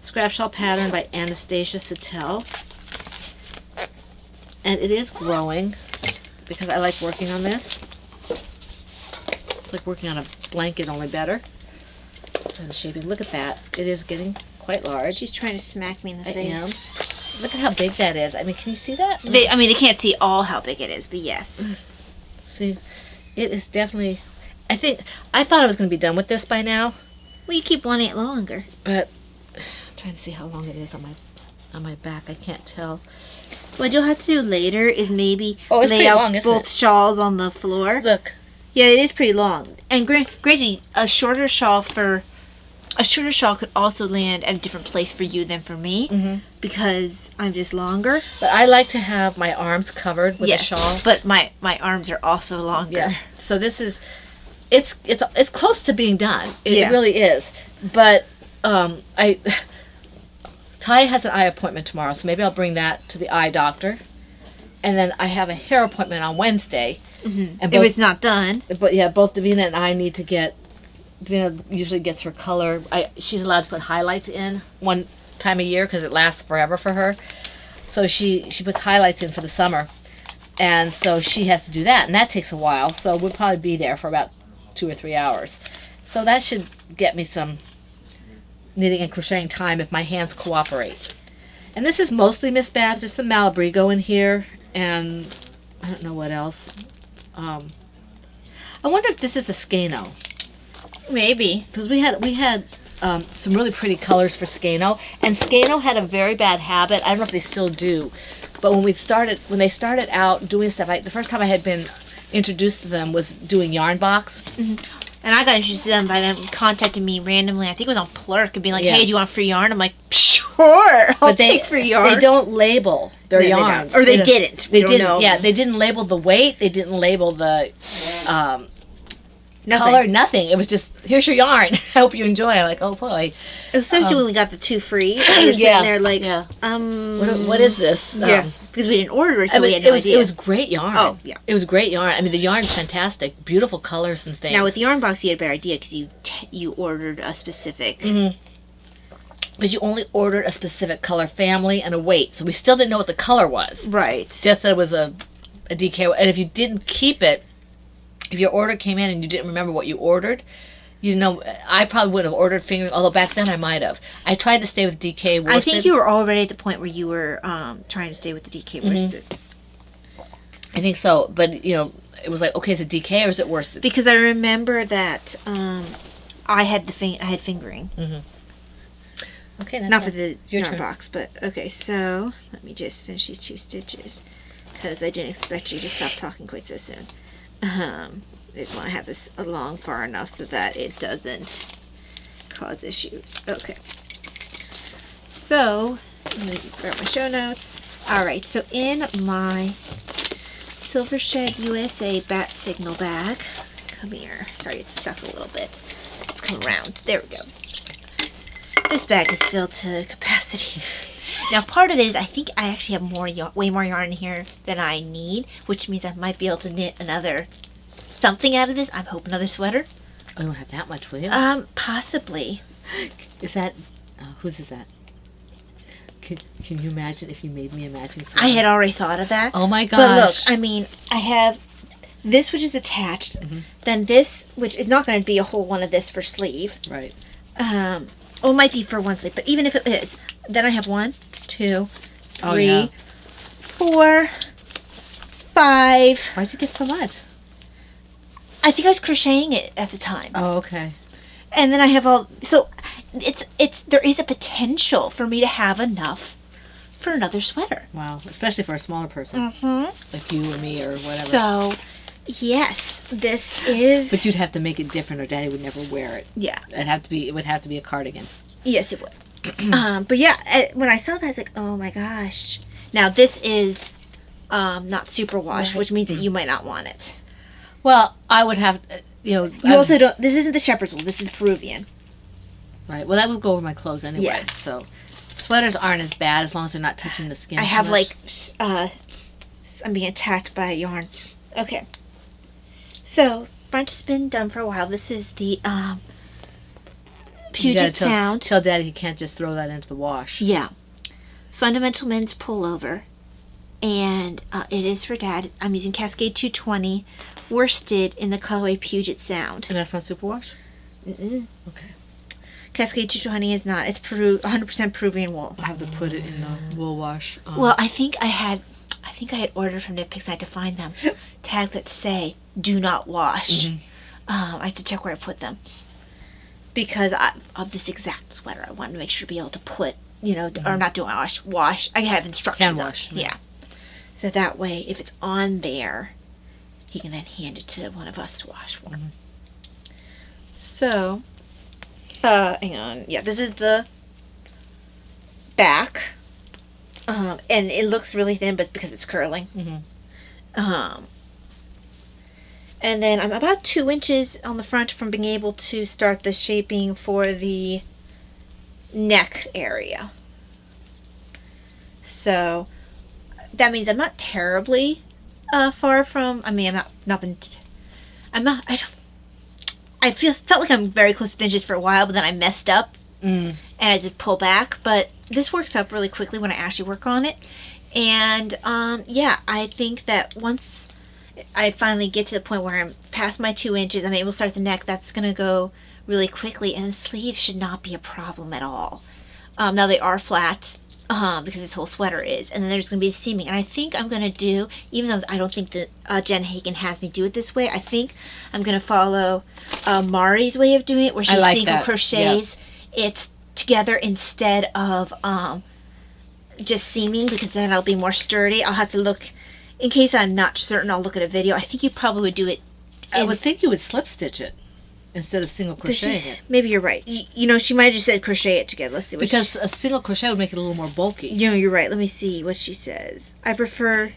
Scrap Shawl pattern by Anastasia Sattel. And it is growing because I like working on this. It's like working on a blanket, only better. I'm shaping. Look at that. It is getting quite large. She's trying to smack me in the I face. am. Look at how big that is. I mean, can you see that? They can't see all how big it is, but yes. See, it is definitely... I thought I was going to be done with this by now, Well, you keep wanting it longer. but I'm trying to see how long it is on my back. I can't tell. What you'll have to do later is maybe Oh, it's lay pretty out long, isn't both it? shawls on the floor. Look. Yeah, it is pretty long. And granted, a shorter shawl could also land at a different place for you than for me, because I'm just longer. But I like to have my arms covered with Yes, a shawl. but my arms are also longer. Yeah. So this is... It's close to being done. It Yeah. really is. But Ty has an eye appointment tomorrow, so maybe I'll bring that to the eye doctor. And then I have a hair appointment on Wednesday. Mm-hmm. And If it's not done. But yeah, both Davina and I need to get... Davina usually gets her color. She's allowed to put highlights in one time a year because it lasts forever for her. So she puts highlights in for the summer. And so she has to do that, and that takes a while. So we'll probably be there for about 2 or 3 hours. So that should get me some knitting and crocheting time if my hands cooperate. And this is mostly Miss Babs. There's some Malabrigo in here, and I don't know what else. I wonder if this is a Scano. Maybe. Because we had some really pretty colors for Scano, and Scano had a very bad habit. I don't know if they still do, but when they started out doing stuff, the first time I had been introduced to them was doing yarn box. Mm-hmm. And I got introduced to them by them contacting me randomly. I think it was on Plurk and being like, Yeah. "Hey, do you want free yarn?" I'm like, "Sure, I'll take free yarn." They don't label their No, they yarns, don't. Or they don't- didn't. They We don't didn't. know. Yeah, they didn't label the weight. They didn't label the Nothing. color. Nothing. It was just, here's your yarn. I hope you enjoy. I'm like, oh boy. Especially when we got the 2 free, and you're sitting there like, yeah. "Um, What is this? Yeah, because we didn't order it, so I mean, we had no idea. it was great yarn. Oh, yeah. It was great yarn. I mean, the yarn's fantastic. Beautiful colors and things. Now with the yarn box, you had a better idea because you ordered a specific. Mm-hmm. but you only ordered a specific color family and a weight, so we still didn't know what the color was. Right. Just that it was a DK. And if you didn't keep it, if your order came in and you didn't remember what you ordered, you know, I probably would have ordered fingering, although back then I might have. I tried to stay with DK worsted. I think you were already at the point where you were trying to stay with the DK worsted. I think so, but, you know, it was like, okay, is it DK or is it worsted? Because I remember that I had fingering. Okay, that's Not fine. for the Your yarn turn. box, but okay, so let me just finish these 2 stitches because I didn't expect you to stop talking quite so soon. I just want to have this along far enough so that it doesn't cause issues. Okay. So, let me grab my show notes. Alright, so in my Silvershed USA bat signal bag, come here. Sorry, it's stuck a little bit. Let's come around. There we go. This bag is filled to capacity. Now, part of it is I think I actually have more way more yarn in here than I need, which means I might be able to knit another something out of this. I'm hoping another sweater. Oh, you don't have that much, will you? Possibly. Is that, whose is that? Can you imagine if you made me a matching sweater? I had already thought of that. Oh my gosh. But look, I mean, I have this which is attached, then this which is not going to be a whole one of this for sleeve. Right. Oh, it might be for one sleeve, but even if it is, then I have 1, 2, 3, Oh, yeah. 4, 5. Why'd you get so much? I think I was crocheting it at the time. Oh, okay. And then I have all, so it's there is a potential for me to have enough for another sweater. Wow. Especially for a smaller person. Like you or me or whatever. So, yes, this is, But you'd have to make it different or Daddy would never wear it. yeah, It would have to be a cardigan. yes it would. But yeah, when I saw that, I was like, oh my gosh. Now this is not superwash, Right. which means that you might not want it. Well, I would have, you know. You also don't, this isn't the shepherd's wool, this is Peruvian. Right. Well, that would go over my clothes anyway. Yeah. So, sweaters aren't as bad as long as they're not touching the skin. I too have much. I'm being attacked by yarn. Okay. So, front has been done for a while. This is the You gotta Puget Sound. Tell Daddy he can't just throw that into the wash. Yeah. Fundamental men's pullover. And it is for Dad. I'm using Cascade 220 worsted in the colorway Puget Sound. And that's not superwash? Mm-mm. Okay. Cascade 220 is not. It's 100% Peruvian wool. I'll have to put it in the wool wash. Well, I think I had ordered from Knit Picks. I had to find them. Tags that say "Do not wash." I have to check where I put them because of this exact sweater. I wanted to make sure to be able to put, or not do wash. I have instructions. Hand on wash, it. Yeah. So that way, if it's on there, he can then hand it to one of us to wash for. So, hang on. Yeah, this is the back. And it looks really thin, but because it's curling. And then I'm about 2 inches on the front from being able to start the shaping for the neck area. So that means I'm not terribly far from. I mean, I felt like I'm very close to finishes for a while, but then I messed up. And I did pull back, but this works up really quickly when I actually work on it. And yeah, I think that once I finally get to the point where I'm past my 2 inches, I'm able to start the neck, that's going to go really quickly, and the sleeves should not be a problem at all. Now they are flat, because this whole sweater is, and then there's going to be the seaming, and I think I'm going to do, even though I don't think that Jen Hagen has me do it this way, I think I'm going to follow Mari's way of doing it, where she like single that. crochets it together instead of just seaming, because then I'll be more sturdy. I'll have to look, in case I'm not certain, I'll look at a video. I think you probably would do it. I would think you would slip stitch it instead of single crocheting it. Maybe you're right. She might have just said crochet it together. Let's see. Because a single crochet would make it a little more bulky. You're right. Let me see what she says. I prefer.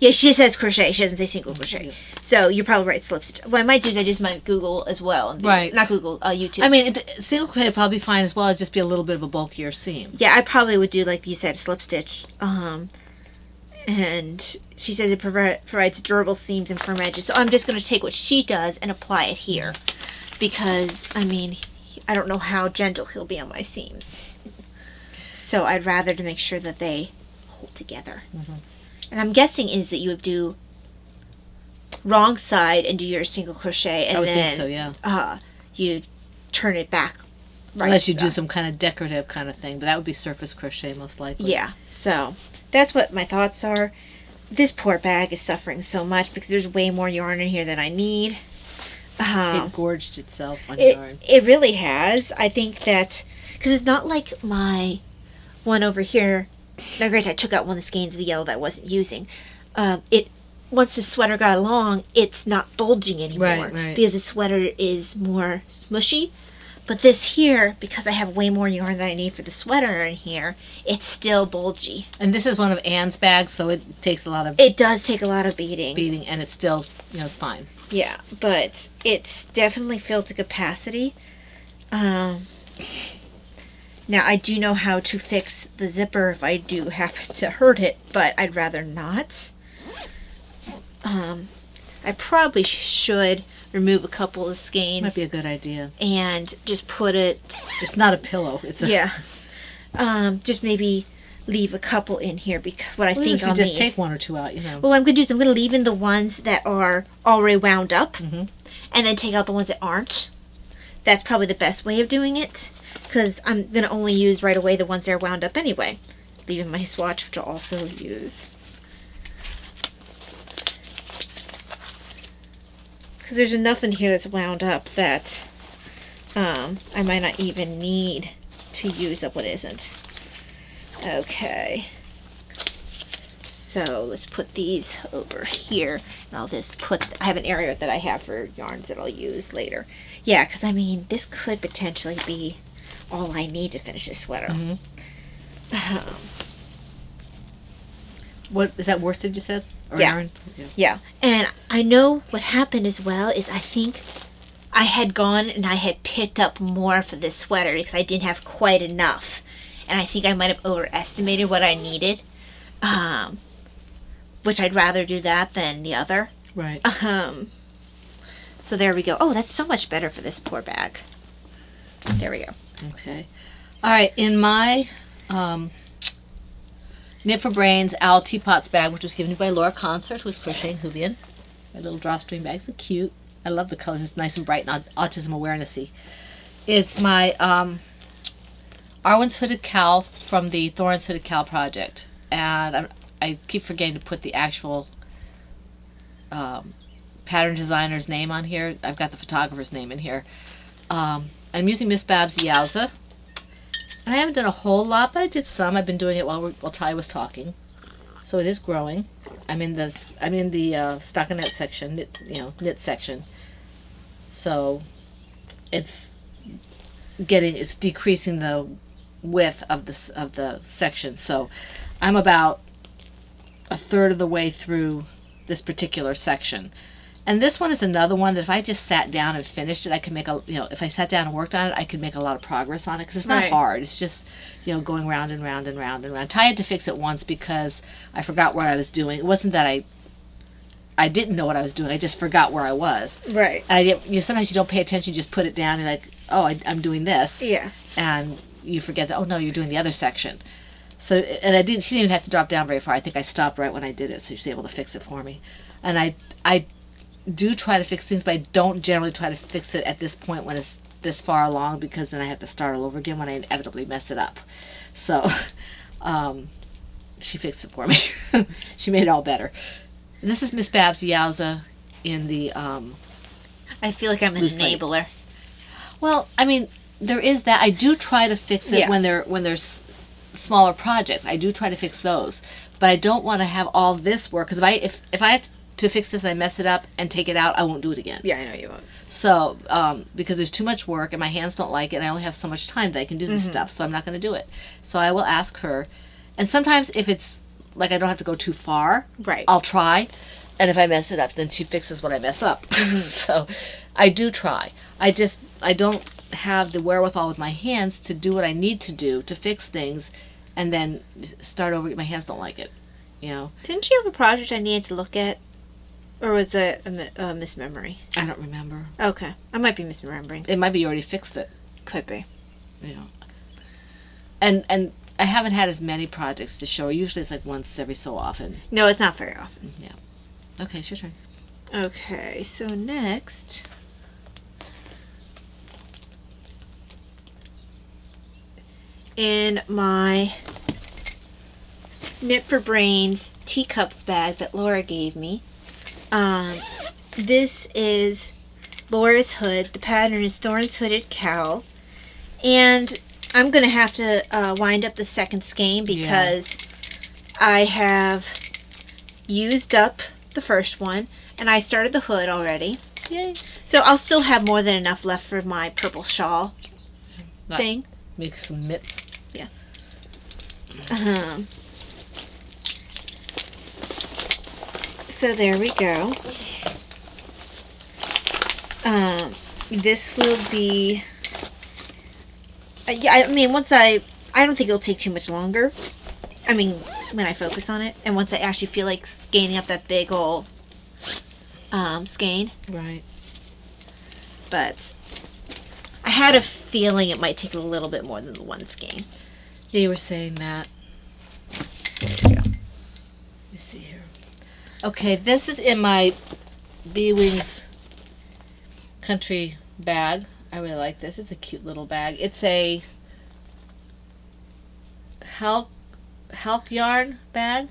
Yeah, she just says crochet. She doesn't say single crochet. Yeah. So you're probably right. Slip stitch. What I might do is I just might Google as well. Right. Not Google. YouTube. I mean, single crochet would probably be fine as well as just be a little bit of a bulkier seam. Yeah, I probably would do like you said, slip stitch. And she says it provides durable seams and firm edges. So I'm just going to take what she does and apply it here, because I mean, I don't know how gentle he'll be on my seams. So I'd rather to make sure that they hold together. And I'm guessing is that you would do wrong side and do your single crochet, and I would then think so, yeah. You turn it back. Right Unless you do side. some kind of decorative kind of thing, but that would be surface crochet most likely. Yeah, so that's what my thoughts are. This poor bag is suffering so much because there's way more yarn in here than I need. It gorged itself on yarn. It really has. I think that, because it's not like my one over here. Now, granted, I took out one of the skeins of the yellow that I wasn't using. Once the sweater got along, it's not bulging anymore. Right. Because the sweater is more smushy. But this here, because I have way more yarn than I need for the sweater in here, it's still bulgy. And this is one of Anne's bags, so it takes a lot of It does take a lot of beating. and it's still, it's fine. Yeah, but it's definitely filled to capacity. Now, I do know how to fix the zipper if I do happen to hurt it, but I'd rather not. I probably should remove a couple of skeins. Might be a good idea. And just put it... It's not a pillow. It's a... Yeah. Just maybe leave a couple in here because what I think I'll I'll just need. take one or two out, Well, what I'm going to do is I'm going to leave in the ones that are already wound up, Mm-hmm. and then take out the ones that aren't. That's probably the best way of doing it, because I'm going to only use right away the ones that are wound up anyway. Leaving my swatch, which I'll also use. Because there's enough in here that's wound up that I might not even need to use up what isn't. Okay. So let's put these over here. And I'll just I have an area that I have for yarns that I'll use later. Yeah, because I mean, this could potentially be all I need to finish this sweater. Mm-hmm. What is that, worsted you said? Or Yeah. yarn? Yeah, and I know what happened as well is I think I had gone and I had picked up more for this sweater because I didn't have quite enough. And I think I might have overestimated what I needed. Which I'd rather do that than the other. Right. So there we go. Oh, that's so much better for this poor bag. There we go. Okay. All right. In my Knit for Brains Owl Teapots bag, which was given to me by Laura Concert, who was crocheting Hoovian. My little drawstring bags are cute. I love the colors. It's nice and bright and autism awarenessy. It's my Arwen's Hooded Cowl from the Thorns Hooded Cowl project. And I keep forgetting to put the actual pattern designer's name on here. I've got the photographer's name in here. I'm using Miss Babs Yowza. And I haven't done a whole lot, but I did some. I've been doing it while Ty was talking, so it is growing. I'm in the stockinette section, knit section. So it's decreasing the width of the section. So I'm about a third of the way through this particular section. And this one is another one that if I just sat down and finished it, I could make if I sat down and worked on it, I could make a lot of progress on it because it's not hard. It's just, going round and round and round and round. Ty had to fix it once because I forgot what I was doing. It wasn't that I didn't know what I was doing. I just forgot where I was. Right. And I didn't, sometimes you don't pay attention, you just put it down and I'm doing this. Yeah. And you forget that, oh no, you're doing the other section. So, and she didn't even have to drop down very far. I think I stopped right when I did it, so she was able to fix it for me. And I do try to fix things, but I don't generally try to fix it at this point when it's this far along because then I have to start all over again when I inevitably mess it up. So she fixed it for me. She made it all better. This is Miss Babs Yowza in the I feel like I'm an enabler. Well, I mean, there is that. I do try to fix it when there's smaller projects. I do try to fix those, but I don't want to have all this work because if I have to fix this and I mess it up and take it out, I won't do it again. Yeah, I know you won't. So, because there's too much work and my hands don't like it and I only have so much time that I can do this stuff, so I'm not going to do it. So I will ask her. And sometimes if it's like I don't have to go too far, right, I'll try. And if I mess it up, then she fixes what I mess up. So I do try. I don't have the wherewithal with my hands to do what I need to do to fix things and then start over. My hands don't like it, Didn't you have a project I needed to look at? Or was it a mismemory? I don't remember. Okay. I might be misremembering. It might be you already fixed it. Could be. And I haven't had as many projects to show. Usually it's like once every so often. No, it's not very often. Yeah. Okay, it's your turn. Okay, so next, in my Knit for Brains teacups bag that Laura gave me, this is Laura's hood. The pattern is Thorn's Hooded Cowl, and I'm gonna have to wind up the second skein because I have used up the first one, and I started the hood already. Yay. So I'll still have more than enough left for my purple shawl thing. Make some mitts. Yeah. So there we go. This will be. Yeah, I mean, I don't think it'll take too much longer. I mean, when I focus on it, and once I actually feel like scanning up that big old skein. Right. But I had a feeling it might take a little bit more than the one skein. Yeah, you were saying that. There we go. Let me see here. Okay, this is in my B-Wings country bag. I really like this. It's a cute little bag. It's a Halk yarn bag.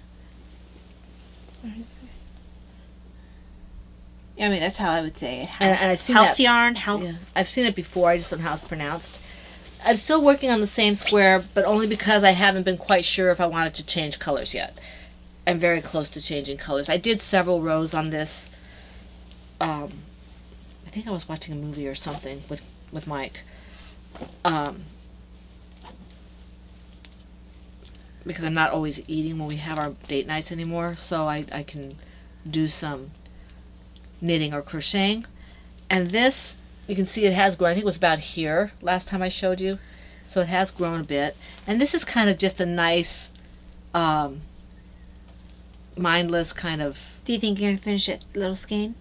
I mean, that's how I would say it. And I've seen House that. yarn. Yeah, I've seen it before. I just don't know how it's pronounced. I'm still working on the same square, but only because I haven't been quite sure if I wanted to change colors yet. I'm very close to changing colors. I did several rows on this. I think I was watching a movie or something with Mike. Because I'm not always eating when we have our date nights anymore, so I can do some knitting or crocheting. And this, you can see it has grown. I think it was about here last time I showed you. So it has grown a bit. And this is kind of just a nice, mindless kind of Do you think you're going to finish it little skein?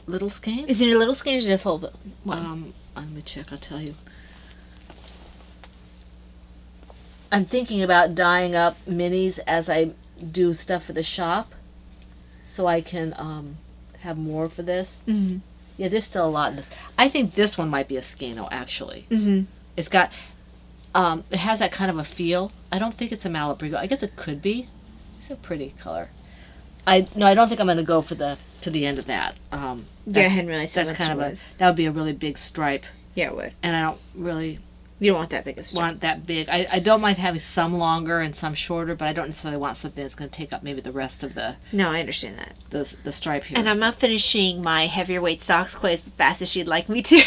little skein. Is it a little skein or is it a full one? Let me check, I'll tell you. I'm thinking about dyeing up minis as I do stuff for the shop, so I can have more for this. Mm-hmm. Yeah, there's still a lot in this. I think this one might be a skeino, actually. Mm-hmm. It's got, it has that kind of a feel. I don't think it's a Malabrigo. I guess it could be. It's a pretty color. I don't think I'm going to go for to the end of that. Yeah, I hadn't realized how that's much kind it of was. that would be a really big stripe, Yeah, it would. and I don't really You don't want that big of a stripe. want that big. I don't mind having some longer and some shorter, but I don't necessarily want something that's going to take up maybe the rest of the No, I understand that. the stripe here. And I'm not finishing my heavier weight socks quite as fast as she'd like me to.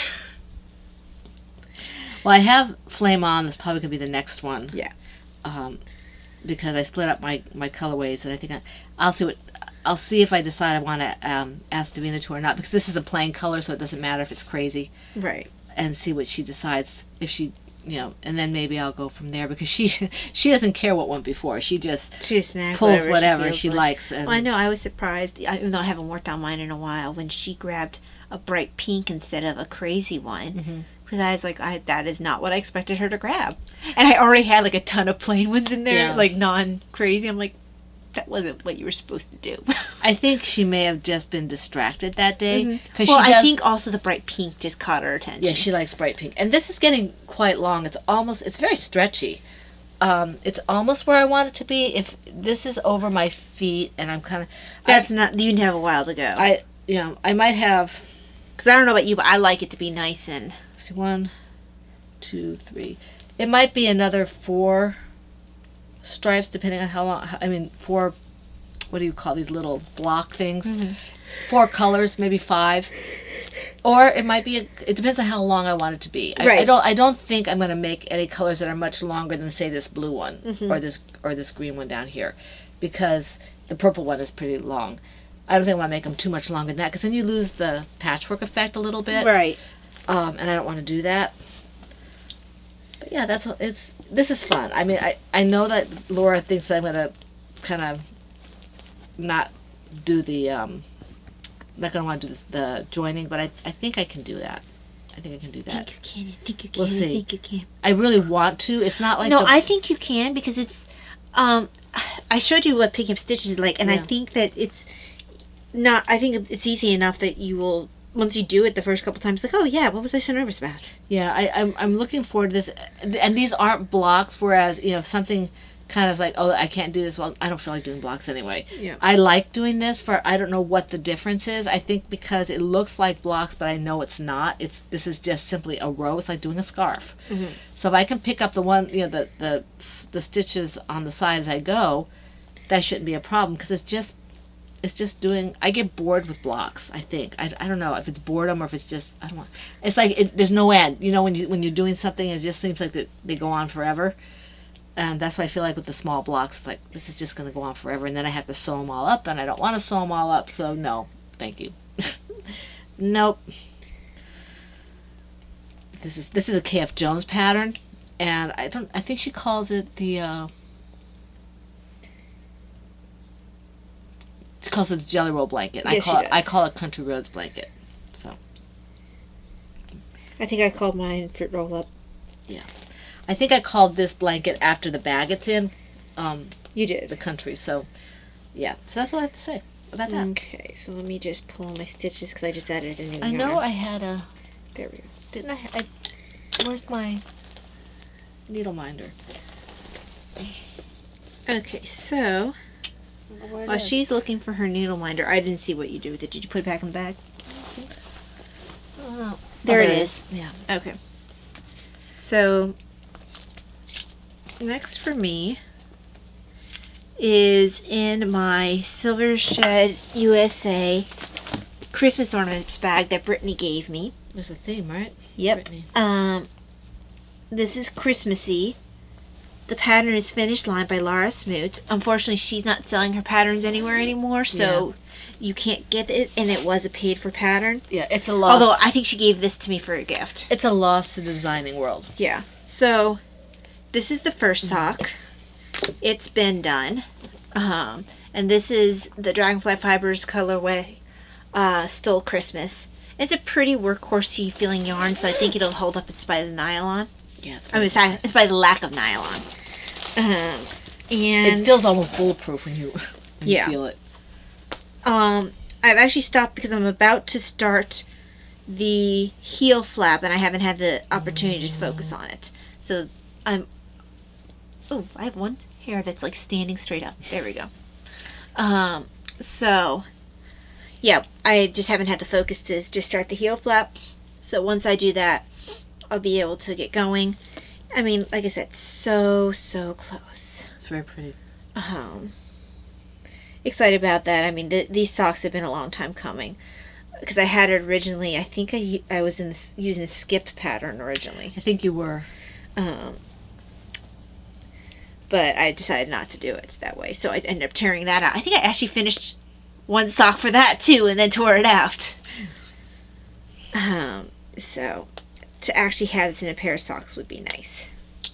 Well, I have Flame On. That's probably going to be the next one. Yeah. Because I split up my colorways, and I think I'll see if I decide I want to ask Davina to or not, because this is a plain color, so it doesn't matter if it's crazy. Right. And see what she decides, if she, and then maybe I'll go from there, because she doesn't care what went before. She just snags pulls whatever feels she like. likes. And Well, I know. I was surprised, even though I haven't worked on mine in a while, when she grabbed a bright pink instead of a crazy one. Mm-hmm. Because I was like, that is not what I expected her to grab. And I already had like a ton of plain ones in there, Yeah. like non-crazy. I'm like, that wasn't what you were supposed to do. I think she may have just been distracted that day. Mm-hmm. 'Cause Well, she I does- think also the bright pink just caught her attention. Yeah, she likes bright pink. And this is getting quite long. It's very stretchy. It's almost where I want it to be. If this is over my feet and I'm kind of... That's not, you have a while to go. I might have... Because I don't know about you, but I like it to be nice and... 1, 2, 3. It might be another 4 stripes, depending on how long... 4... What do you call these little block things? Mm-hmm. 4 colors, maybe 5. Or it might be... It depends on how long I want it to be. Right. I don't think I'm going to make any colors that are much longer than, say, this blue one. Mm-hmm. Or this green one down here. Because the purple one is pretty long. I don't think I want to make them too much longer than that, because then you lose the patchwork effect a little bit. Right. And I don't want to do that. But yeah, this is fun. I know that Laura thinks that I'm going to kind of not do the, not going to want to do the joining, but I think I can do that. I think I can do I that. think you can. I think you can. We'll see. I think you can. I really want to. It's not like No, I think you can because it's. I showed you what picking up stitches is like, and I Yeah. think that it's not. I think it's easy enough that you will. Once you do it the first couple times, like, oh yeah, what was I so nervous about? Yeah, I'm looking forward to this, and these aren't blocks. Whereas if something kind of like, oh, I can't do this. Well, I don't feel like doing blocks anyway. Yeah. I like doing this for, I don't know what the difference is. I think because it looks like blocks, but I know it's not. This is just simply a row. It's like doing a scarf. Mm-hmm. So if I can pick up the one, the stitches on the side as I go, that shouldn't be a problem because it's just doing. I get bored with blocks. I think I don't know if it's boredom or if it's just I don't want. It's like there's no end. When you're doing something, it just seems like they go on forever. And that's why I feel like with the small blocks, like this is just going to go on forever, and then I have to sew them all up, and I don't want to sew them all up, so no, thank you. Nope. This is a KF Jones pattern, and I think she calls it the. She calls it the Jelly Roll blanket. Yes, I call it Country Roads blanket. So. I think I called mine fruit roll up. Yeah. I think I called this blanket after the bag it's in. You did. The country. So, yeah. So that's all I have to say about that. Okay, so let me just pull my stitches because I just added a new I know I had a. There we go. Didn't I? Where's my needle minder? Okay, so while she's looking for her needle minder, I didn't see what you did with it. Did you put it back in the bag? I don't know. There it is. Yeah. Okay. So next for me is in my Silvershed USA Christmas ornaments bag that Brittany gave me. There's a theme, right? Yep. Brittany. This is Christmassy. The pattern is Finished Line by Laura Smoot. Unfortunately, she's not selling her patterns anywhere anymore, so you can't get it, and it was a paid-for pattern. Yeah, it's a loss. Although, I think she gave this to me for a gift. It's a loss to the designing world. Yeah. So, this is the first sock. It's been done. And this is the Dragonfly Fibers colorway, Stole Christmas. It's a pretty workhorsey feeling yarn, so I think it'll hold up in spite of the nylon. Yeah, it's in spite of the lack of nylon. And it feels almost bulletproof when you feel it. I've actually stopped because I'm about to start the heel flap, and I haven't had the opportunity to just focus on it. So I have one hair that's like standing straight up. There we go. So yeah, I just haven't had the focus to just start the heel flap. So once I do that, I'll be able to get going. I mean, like I said, so close. It's very pretty. Excited about that. I mean, these socks have been a long time coming because I had it originally. I think I was using the skip pattern originally. I think you were. But I decided not to do it that way, so I ended up tearing that out. I think I actually finished one sock for that too, and then tore it out. So to actually have this in a pair of socks would be nice.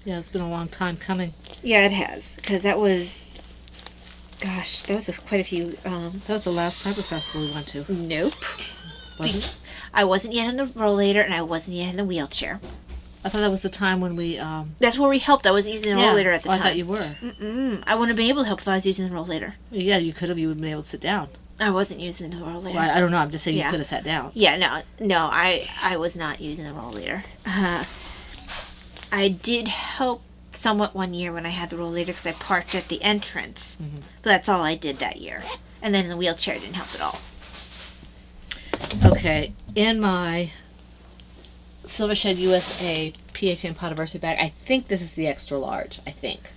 Yeah, it's been a long time coming. Yeah, it has, because that was, gosh, that was quite a few. That was the last Fiber Festival we went to. Nope. Wasn't? I wasn't yet in the rollator, and I wasn't yet in the wheelchair. I thought that was the time when we. That's where we helped. I wasn't using the rollator at the time. I thought you were. I wouldn't have been able to help if I was using the rollator. Yeah, you could have. You would have been able to sit down. I wasn't using the rollator. Well, I don't know. I'm just saying you could have sat down. Yeah, no, I was not using the rollator. I did help somewhat one year when I had the rollator because I parked at the entrance. Mm-hmm. But that's all I did that year. And then the wheelchair didn't help at all. Okay, in my Silvershed USA PHM Podiversary bag, I think this is the extra large, I think.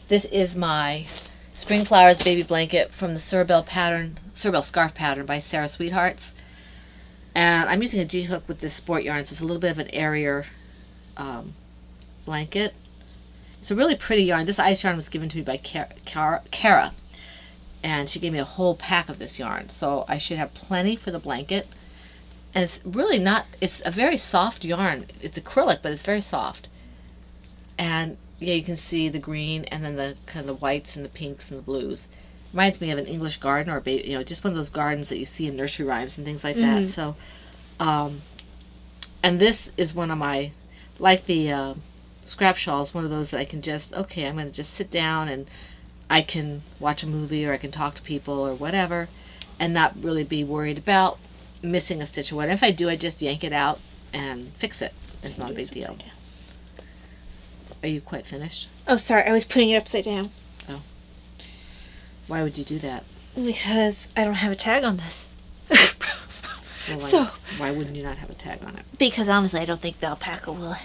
This is my Spring Flowers baby blanket from the Cerebel scarf pattern by Sarah Sweethearts. And I'm using a G-hook with this sport yarn, so it's a little bit of an airier blanket. It's a really pretty yarn. This ice yarn was given to me by Kara. And she gave me a whole pack of this yarn. So I should have plenty for the blanket. And it's really not, it's a very soft yarn. It's acrylic, but it's very soft. And yeah, you can see the green and then the kind of the whites and the pinks and the blues. Reminds me of an English garden or just one of those gardens that you see in nursery rhymes and things like that. So And this is one of my, like the scrap shawls, one of those that I can just, okay, I'm going to just sit down and I can watch a movie or I can talk to people or whatever and not really be worried about missing a stitch or whatever. If I do, I just yank it out and fix it. It's not a big deal. Are you quite finished? Oh, sorry. I was putting it upside down. Oh. Why would you do that? Because I don't have a tag on this. Well, why wouldn't you not have a tag on it? Because honestly, I don't think the alpaca will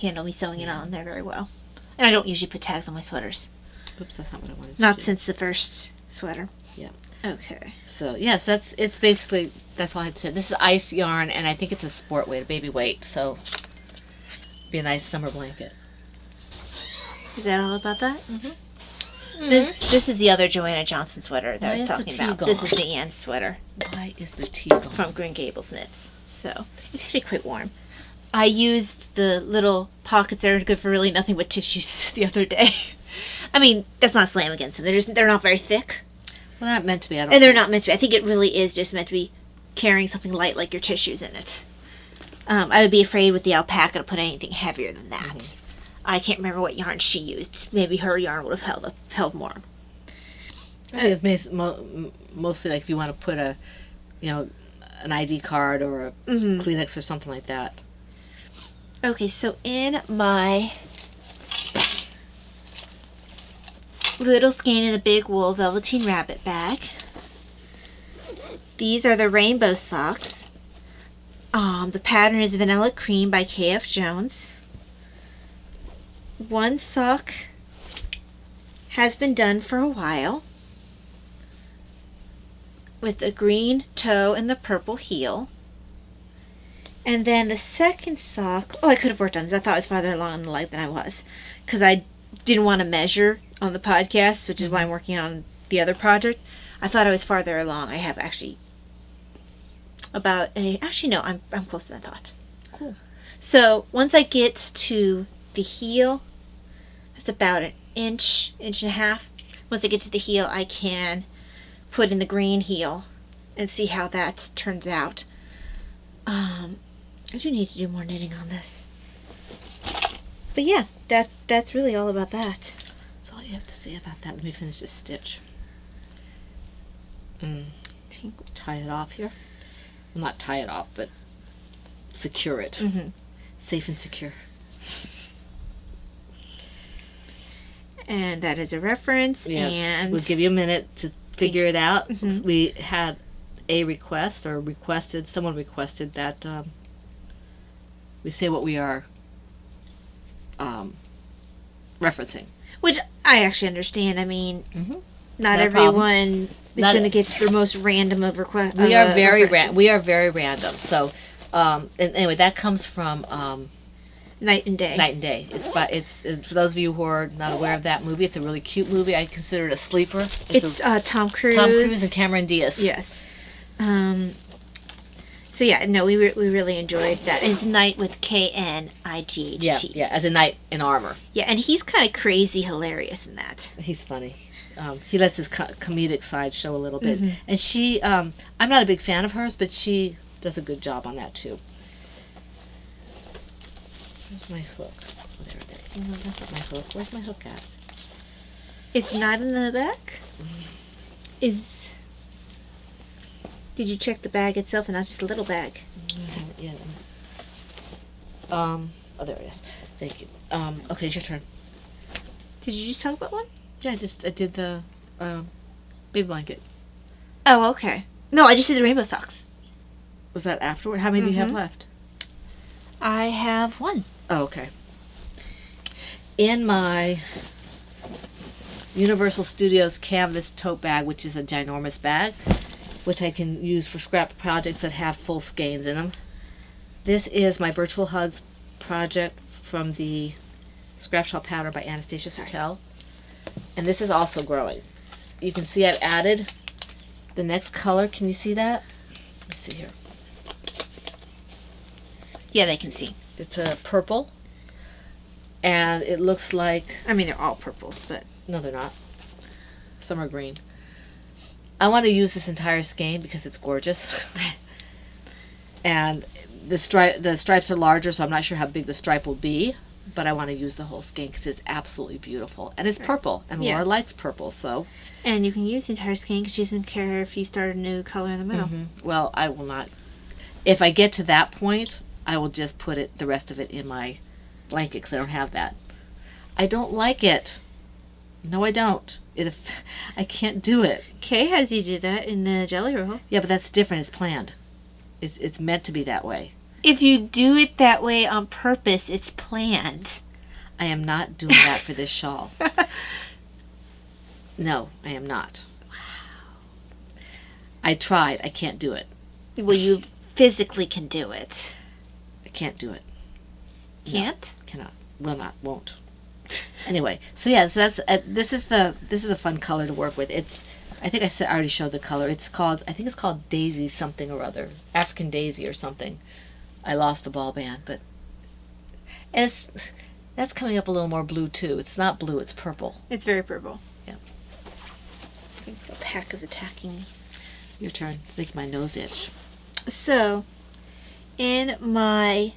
handle me sewing it on there very well. And I don't usually put tags on my sweaters. Oops, that's not what I wanted to do. Not since the first sweater. Yeah. Okay. So, yes, it's basically, that's all I had to say. This is ice yarn, and I think it's a sport weight, a baby weight, so be a nice summer blanket. Is that all about that? Mm-hmm. This is the other Joanna Johnson sweater that Why I was is the talking tea about. gone? This is the Ann sweater Why is the tea gone? from Green Gables Knits. So, it's actually quite warm. I used the little pockets that are good for really nothing but tissues the other day. I mean, that's not a slam against them. They're not very thick. Well, they're not meant to be. And they're not meant to be. I think it really is just meant to be carrying something light like your tissues in it. I would be afraid with the alpaca to put anything heavier than that. Mm-hmm. I can't remember what yarn she used. Maybe her yarn would have held more. I think it's mostly like if you want to put an ID card or a Kleenex or something like that. Okay, so in my little skein in the big wool velveteen rabbit bag, these are the rainbow socks. The pattern is Vanilla Cream by K.F. Jones. One sock has been done for a while with a green toe and the purple heel. And then the second sock, I could have worked on this. I thought I was farther along in the leg than I was because I didn't want to measure on the podcast, which is why I'm working on the other project. I thought I was farther along. I have actually I'm closer than I thought. Cool. So once I get to the heel, it's about an inch and a half. Once I get to the heel, I can put in the green heel and see how that turns out. I do need to do more knitting on this. But yeah, that's really all about that. That's all you have to say about that. Let me finish this stitch. Tie it off here. Well, not tie it off, but secure it. Mm-hmm. Safe and secure. And that is a reference. Yes. And We'll give you a minute to figure it out. Mm-hmm. We had someone requested that we say what we are referencing. which I actually understand. I mean, not No everyone is going to get the most random of requests. We are very random. So, and anyway, that comes from Night and Day. Night and Day. It's for those of you who are not aware of that movie. It's a really cute movie. I consider it a sleeper. It's Tom Cruise. Tom Cruise and Cameron Diaz. Yes. So yeah, no, we really enjoyed that. And it's Knight with Knight. Yeah, as a knight in armor. Yeah, and he's kind of crazy hilarious in that. He's funny. He lets his comedic side show a little bit. And she, I'm not a big fan of hers, but she does a good job on that too. Where's my hook? Oh, there it is. No, that's not my hook. Where's my hook at? It's not in the back? Did you check the bag itself and not just a little bag? Yeah. Oh, there it is. Thank you. Okay, it's your turn. Did you just talk about one? Yeah, I did the baby blanket. Oh, okay. No, I just did the rainbow socks. Was that afterward? How many do you have left? I have one. Oh, okay. In my Universal Studios canvas tote bag, which is a ginormous bag, which I can use for scrap projects that have full skeins in them. This is my Virtual Hugs project from the Scrap Shawl Pattern by Anastasia Sotell. And this is also growing. You can see I've added the next color. Can you see that? Let's see here. Yeah, they can see. It's a purple. And it looks like... I mean, they're all purples, but... No, they're not. Some are green. I want to use this entire skein because it's gorgeous. And the stripes are larger, so I'm not sure how big the stripe will be. But I want to use the whole skein because it's absolutely beautiful. And it's purple. And Yeah. Laura likes purple, so. And you can use the entire skein because she doesn't care if you start a new color in the middle. Well, I will not. If I get to that point, I will just put the rest of it in my blanket because I don't have that. I don't like it. No, I don't. I can't do it. Kay has you do that in the jelly roll. Yeah, but that's different. It's planned. It's meant to be that way. If you do it that way on purpose, it's planned. I am not doing that for this shawl. No, I am not. Wow. I tried. I can't do it. Well, you physically can do it. I can't do it. Can't? No, cannot. Will not. Won't. Anyway, so yeah, so that's this is a fun color to work with. I think I already showed the color. I think it's called Daisy something or other, African Daisy or something. I lost the ball band, but that's coming up a little more blue too. It's not blue, it's purple. It's very purple. Yeah. I think the pack is attacking me. Your turn. It's making my nose itch. So, in my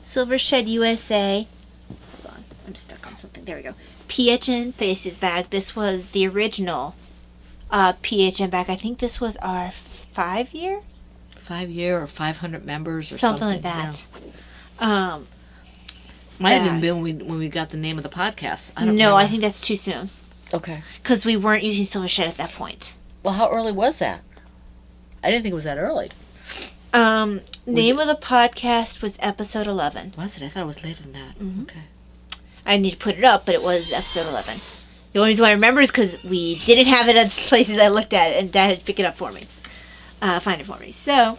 Silvershed USA, hold on, I'm stuck on something. There we go. PHN Faces bag. This was the original PHN bag. I think this was our 5-year? 5-year or 500 members or something like that. Yeah. Might have even been when we got the name of the podcast. I don't know. I think that's too soon. Okay. Because we weren't using Silvershed at that point. Well, how early was that? I didn't think it was that early. Name of the podcast was episode 11. Was it? I thought it was later than that. Mm-hmm. Okay. I need to put it up, but it was episode 11. The only reason why I remember is because we didn't have it at the places I looked at it, and Dad had to pick it up for me. Find it for me. So,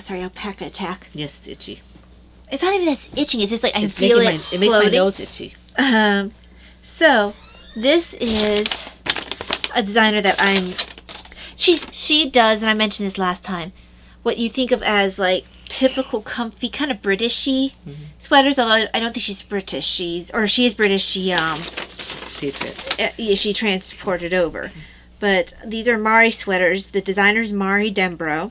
sorry, alpaca attack. Yes, it's itchy. It's not even that it's itching. It's just like I feel it It makes my floating. nose itchy. So, this is a designer that she does, and I mentioned this last time, what you think of as like typical comfy, kind of Britishy sweaters, although I don't think she's British. She is British. She transported over. But these are Mari sweaters. The designer's Mari Dembrow.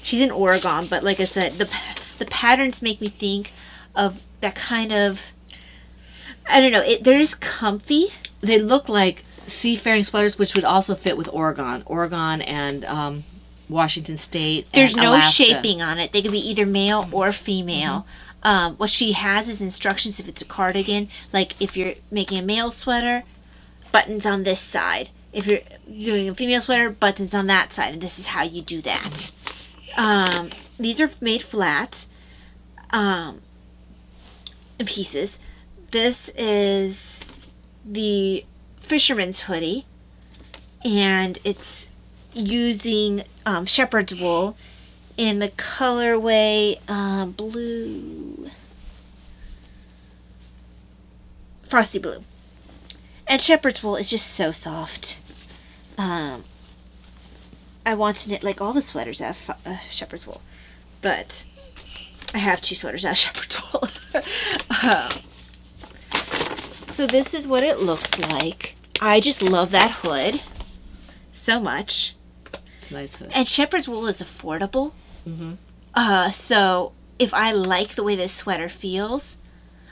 She's in Oregon, but like I said, the patterns make me think of that kind of, I don't know, they're just comfy. They look like seafaring sweaters, which would also fit with Oregon and Washington State. There's and no Alaska. shaping on it. They could be either male or female. What she has is instructions if it's a cardigan. Like if you're making a male sweater, buttons on this side. If you're doing a female sweater, buttons on that side. And this is how you do that. These are made flat in pieces. This is the Fisherman's hoodie. And it's using shepherd's wool in the colorway blue, frosty blue. And shepherd's wool is just so soft. I want to knit like all the sweaters out of shepherd's wool, but I have 2 sweaters out of shepherd's wool. So this is what it looks like. I just love that hood so much. It's a nice hood. And shepherd's wool is affordable. Mm-hmm. So if I like the way this sweater feels,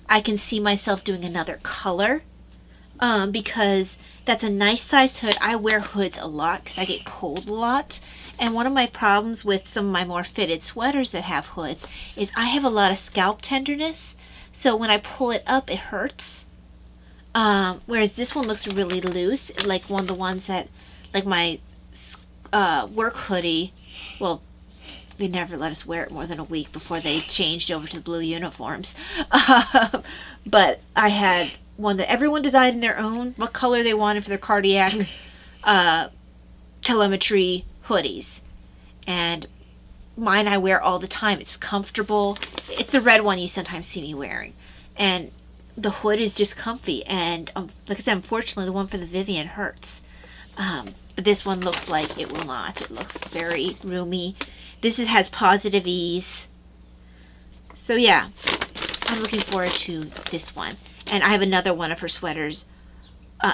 I can see myself doing another color. Because that's a nice sized hood. I wear hoods a lot because I get cold a lot. And one of my problems with some of my more fitted sweaters that have hoods is I have a lot of scalp tenderness. So when I pull it up, it hurts. Whereas this one looks really loose. Like one of the ones that, like my work hoodie, well, they never let us wear it more than a week before they changed over to blue uniforms. But I had one that everyone designed their own, what color they wanted for their cardiac telemetry hoodies. And mine I wear all the time. It's comfortable. It's the red one you sometimes see me wearing. And the hood is just comfy. And like I said, unfortunately, the one for the Vivian hurts. But this one looks like it will not. It looks very roomy. This has positive ease. So yeah, I'm looking forward to this one. And I have another one of her sweaters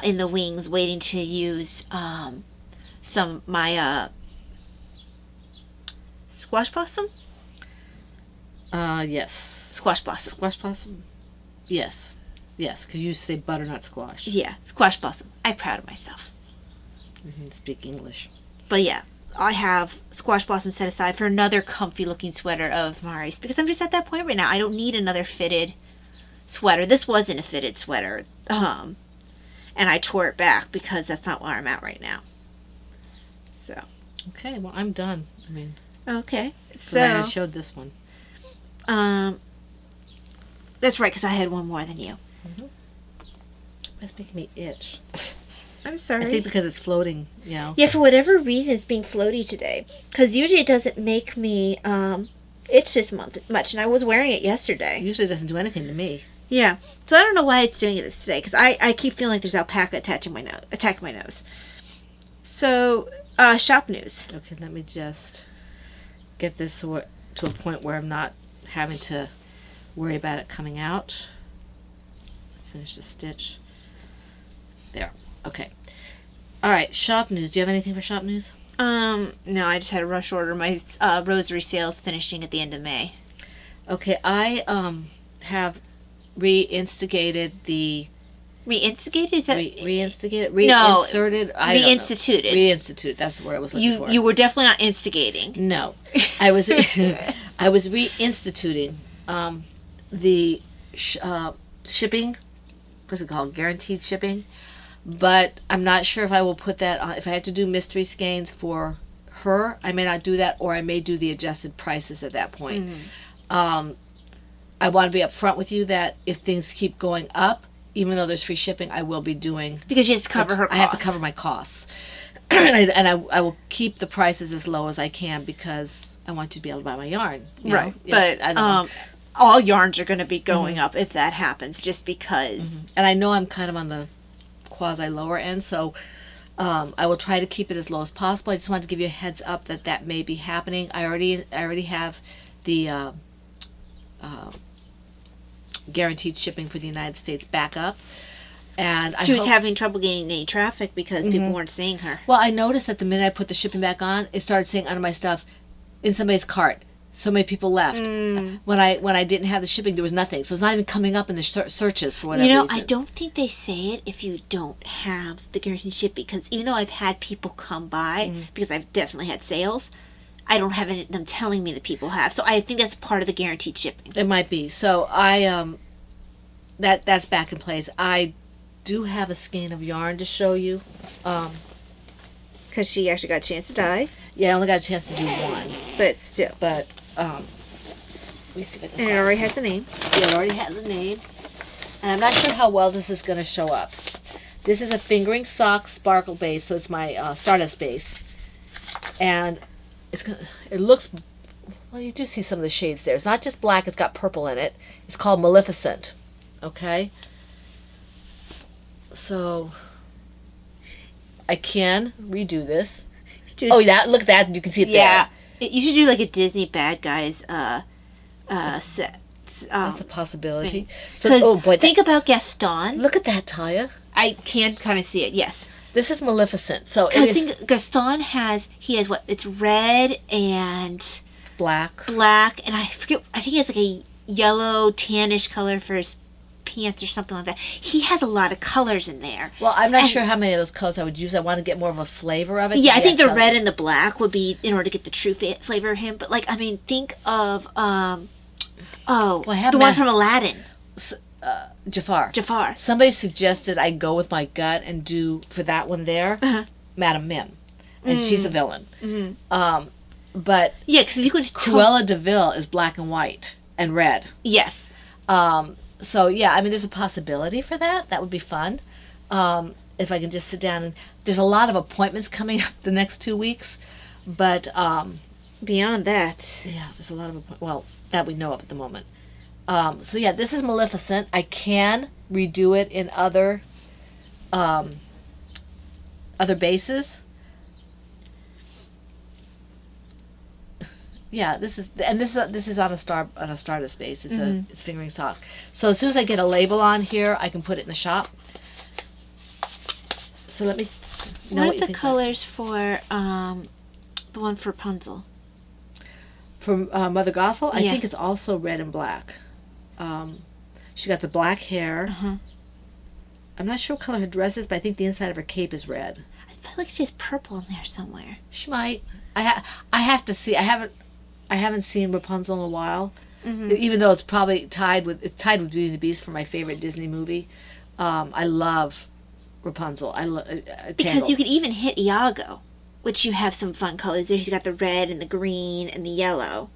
in the wings waiting to use my squash blossom? Yes. Squash blossom. Squash blossom? Yes. Yes, because you used to say butternut squash. Yeah, squash blossom. I'm proud of myself. Speak English. But yeah, I have squash blossom set aside for another comfy looking sweater of Mari's because I'm just at that point right now. I don't need another fitted sweater. This wasn't a fitted sweater. And I tore it back because that's not where I'm at right now. So. Okay, well, I'm done. I mean, Okay. so I So. showed this one. That's right, because I had one more than you. That's making me itch. I'm I sorry. think because it's floating, you know. Yeah, for whatever reason, it's being floaty today. Because usually it doesn't make me itch this much, and I was wearing it yesterday. It usually doesn't do anything to me. Yeah, so I don't know why it's doing it today. Because I keep feeling like there's alpaca attacking my nose. So, shop news. Okay, let me just get this to a point where I'm not having to worry about it coming out. Finish the stitch. There. Okay. All right, shop news. Do you have anything for shop news? No, I just had a rush order. My rosary sale's finishing at the end of May. Okay, I have reinstigated the Reinstigated? Is that reinstigated No, reinserted reinstituted. Reinstituted. That's the word I was looking for. You were definitely not instigating. No, I was I was reinstituting the shipping. What's it called? Guaranteed shipping. But I'm not sure if I will put that on. If I have to do mystery skeins for her, I may not do that, or I may do the adjusted prices at that point. I want to be upfront with you that if things keep going up, even though there's free shipping, I will be doing. Because you have to cover her costs. I have to cover my costs. and I will keep the prices as low as I can because I want you to be able to buy my yarn. You know? Right. Yeah, But I don't know. all yarns are going to be going up if that happens, just because. And I know I'm kind of on the quasi lower end, so I will try to keep it as low as possible. I just wanted to give you a heads up that may be happening. I already have the guaranteed shipping for the United States back up, and She was having trouble getting any traffic because people weren't seeing her. Well, I noticed that the minute I put the shipping back on, it started saying under my stuff in somebody's cart. So many people left. When I didn't have the shipping, there was nothing. So it's not even coming up in the searches for whatever reason. I don't think they say it if you don't have the guaranteed shipping, because even though I've had people come by, because I've definitely had sales, I don't have any of them telling me that people have. So I think that's part of the guaranteed shipping. It might be. So I that's back in place. I do have a skein of yarn to show you. Because she actually got a chance to die, Yeah, I only got a chance to do one, but still. but let me see if I can And it find already has a name. Yeah, it already has a name. And I'm not sure how well this is going to show up. This is a fingering sock sparkle base, so it's my Stardust base. And it looks, well, you do see some of the shades there. It's not just black, it's got purple in it. It's called Maleficent. Okay? So, I can redo this. Oh, yeah, look at that. You can see it Yeah. there. You should do like a Disney bad guys set. That's a possibility. Because So, oh boy, think about Gaston. look at that, Taya. I can kind of see it. Yes, This is Maleficent. So, it because I is think Gaston has what? It's red and black. black, and I forget. I think he has like a yellow tannish color for his pants or something like that. He has a lot of colors in there. Well, I'm not And- sure how many of those colors I would use. I want to get more of a flavor of it. Yeah, I think the that's how- red and the black would be in order to get the true flavor of him. But like, I mean, think of I have the one Ma- from Aladdin, Jafar. Jafar. Somebody suggested I go with my gut and do for that one there, Uh-huh. Madame Mim, and she's a villain. But Yeah, because you could. Cruella de Vil is black and white and red. Yes. So yeah, I mean, there's a possibility for that. That would be fun. If I can just sit down and there's a lot of appointments coming up the next 2 weeks, but Beyond that, yeah, there's a lot of well that we know of at the moment. So yeah, this is Maleficent. I can redo it in other bases. Yeah, this is on a Stardust base. It's it's fingering sock. So as soon as I get a label on here, I can put it in the shop. So let me know what what are you the think colors for the one for Rapunzel? For Mother Gothel, I Yeah. think it's also red and black. She got the black hair. Uh-huh. I'm not sure what color her dress is, but I think the inside of her cape is red. I feel like she has purple in there somewhere. She might. I have to see. I haven't seen Rapunzel in a while. Mm-hmm. Even though it's probably tied with Beauty and the Beast for my favorite Disney movie. I love Rapunzel. Because you could even hit Iago, which you have some fun colors there. He's got the red and the green and the yellow.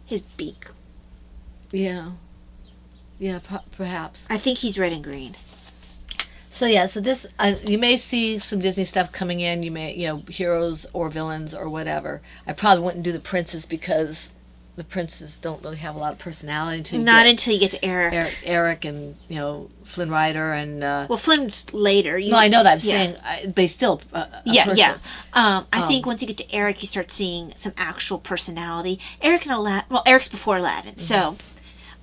His beak. Yeah. Yeah, perhaps. I think he's red and green. So yeah, so this you may see some Disney stuff coming in. You may, heroes or villains or whatever. I probably wouldn't do the princes because the princes don't really have a lot of personality until you get to Eric. Eric and Flynn Rider and Well, Flynn's later. no, I know that. I'm saying, but he's still a person. Yeah. I think once you get to Eric, you start seeing some actual personality. Eric and Aladdin. Well, Eric's before Aladdin, so.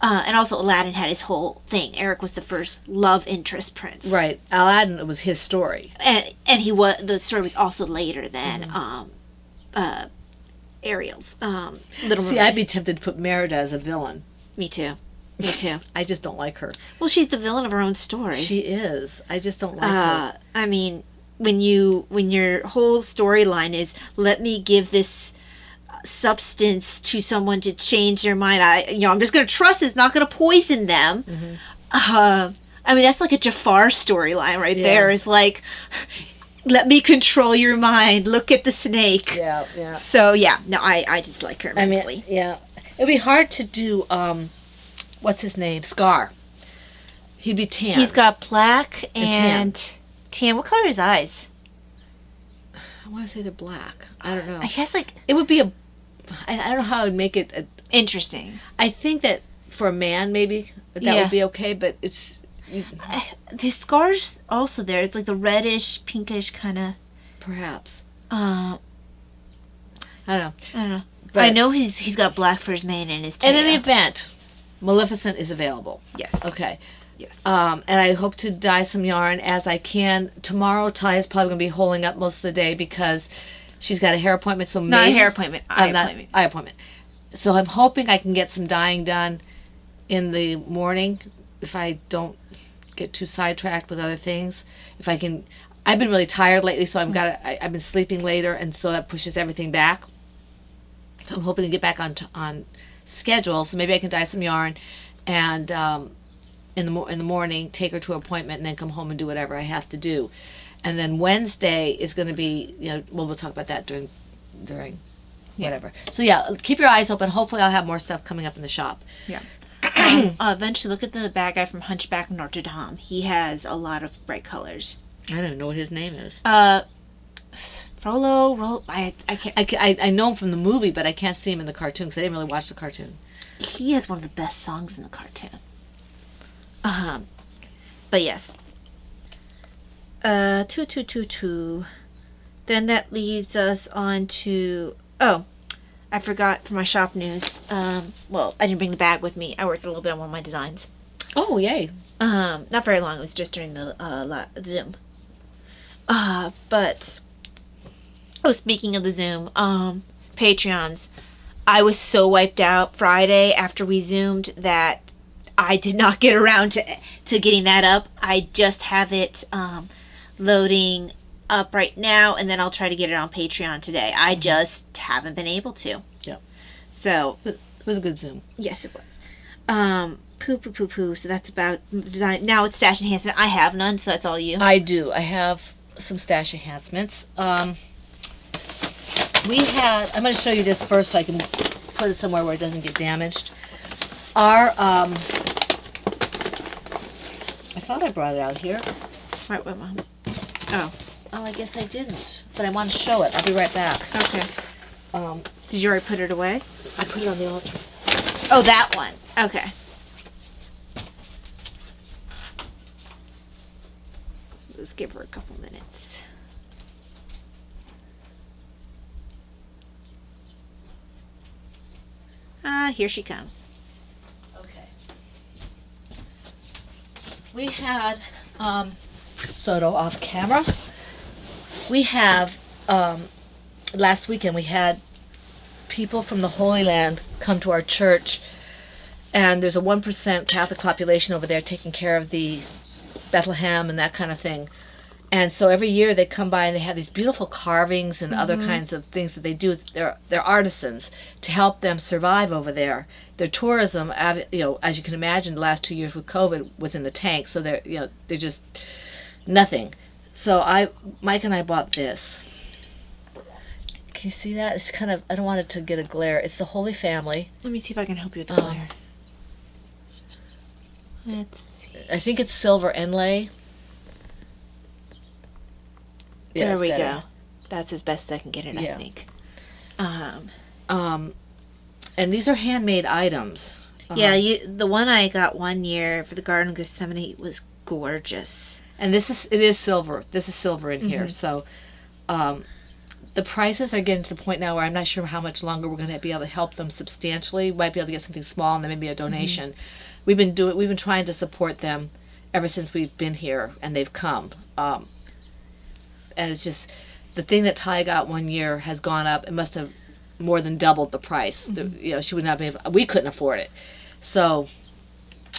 And also Aladdin had his whole thing. Eric was the first love interest prince. Right. Aladdin, it was his story. And the story was also later than Ariel's. Little See, Mermaid. I'd be tempted to put Merida as a villain. Me too. I just don't like her. Well, she's the villain of her own story. She is. I just don't like her. I mean, when your whole storyline is, let me give this substance to someone to change their mind. I'm just going to trust it's not going to poison them. Mm-hmm. I mean, that's like a Jafar storyline right there. It's like, let me control your mind. Look at the snake. Yeah. So, yeah. No, I just like her immensely. Yeah. It'd be hard to do, what's his name? Scar. He'd be tan. He's got black and tan. What color are his eyes? I want to say they're black. I don't know. I guess, like... It would be I don't know how I would make it... Interesting. I think that for a man, maybe, that would be okay, but it's... The scar's also there. It's like the reddish, pinkish kind of... Perhaps. I I don't know. But I know he's got black for his mane and his tail. in any event, Maleficent is available. Yes. Okay. Yes. And I hope to dye some yarn as I can. Tomorrow, Ty is probably going to be holding up most of the day because she's got a hair appointment. So Not maybe, a hair appointment. Eye appointment. So I'm hoping I can get some dyeing done in the morning if I don't get too sidetracked with other things. If I can, I've been really tired lately, so I've been sleeping later, and so that pushes everything back. So I'm hoping to get back on schedule. So maybe I can dye some yarn, and in the morning take her to an appointment, and then come home and do whatever I have to do. And then Wednesday is going to be, we'll talk about that during whatever. So yeah, keep your eyes open. Hopefully I'll have more stuff coming up in the shop. Yeah. Eventually, look at the bad guy from Hunchback of Notre Dame. He has a lot of bright colors. I don't know what his name is. Frollo. I can't. I know him from the movie, but I can't see him in the cartoon because I didn't really watch the cartoon. He has one of the best songs in the cartoon. But yes. 2. Then that leads us on to... Oh, I forgot for my shop news. Well, I didn't bring the bag with me. I worked a little bit on one of my designs. Oh, yay. Not very long. It was just during the Zoom. But... Oh, speaking of the Zoom, Patreons. I was so wiped out Friday after we Zoomed that I did not get around to getting that up. I just have it loading up right now, and then I'll try to get it on Patreon today. I just haven't been able to. Yep. So it was a good Zoom. Yes, it was. Poo. So that's about design. Now it's stash enhancement. I have none, so that's all you. I do. I have some stash enhancements. I'm going to show you this first so I can put it somewhere where it doesn't get damaged. I thought I brought it out here. Right, Mom. Oh, I guess I didn't. But I want to show it. I'll be right back. Okay. Did you already put it away? I put it on the altar. Oh, that one. Okay. Let's give her a couple minutes. Here she comes. Okay. We had, Soto off camera. We have, last weekend we had people from the Holy Land come to our church, and there's a 1% Catholic population over there taking care of the Bethlehem and that kind of thing. And so every year they come by and they have these beautiful carvings and other kinds of things that they do. They're artisans to help them survive over there. Their tourism, as you can imagine, the last 2 years with COVID was in the tank. So they're just nothing. So Mike and I bought this. Can you see that? It's kind of, I don't want it to get a glare. It's the Holy Family. Let me see if I can help you with the color. Let's see. I think it's silver inlay. Yeah, there we better. go. That's as best I can get it, Yeah. I think. And these are handmade items. Yeah, the one I got one year for the Garden of Gethsemane was gorgeous. And it is silver. This is silver in here. So the prices are getting to the point now where I'm not sure how much longer we're going to be able to help them substantially. We might be able to get something small and then maybe a donation. We've been trying to support them ever since we've been here, and they've come. And it's just the thing that Ty got one year has gone up. It must have more than doubled the price. She would not be able, we couldn't afford it. So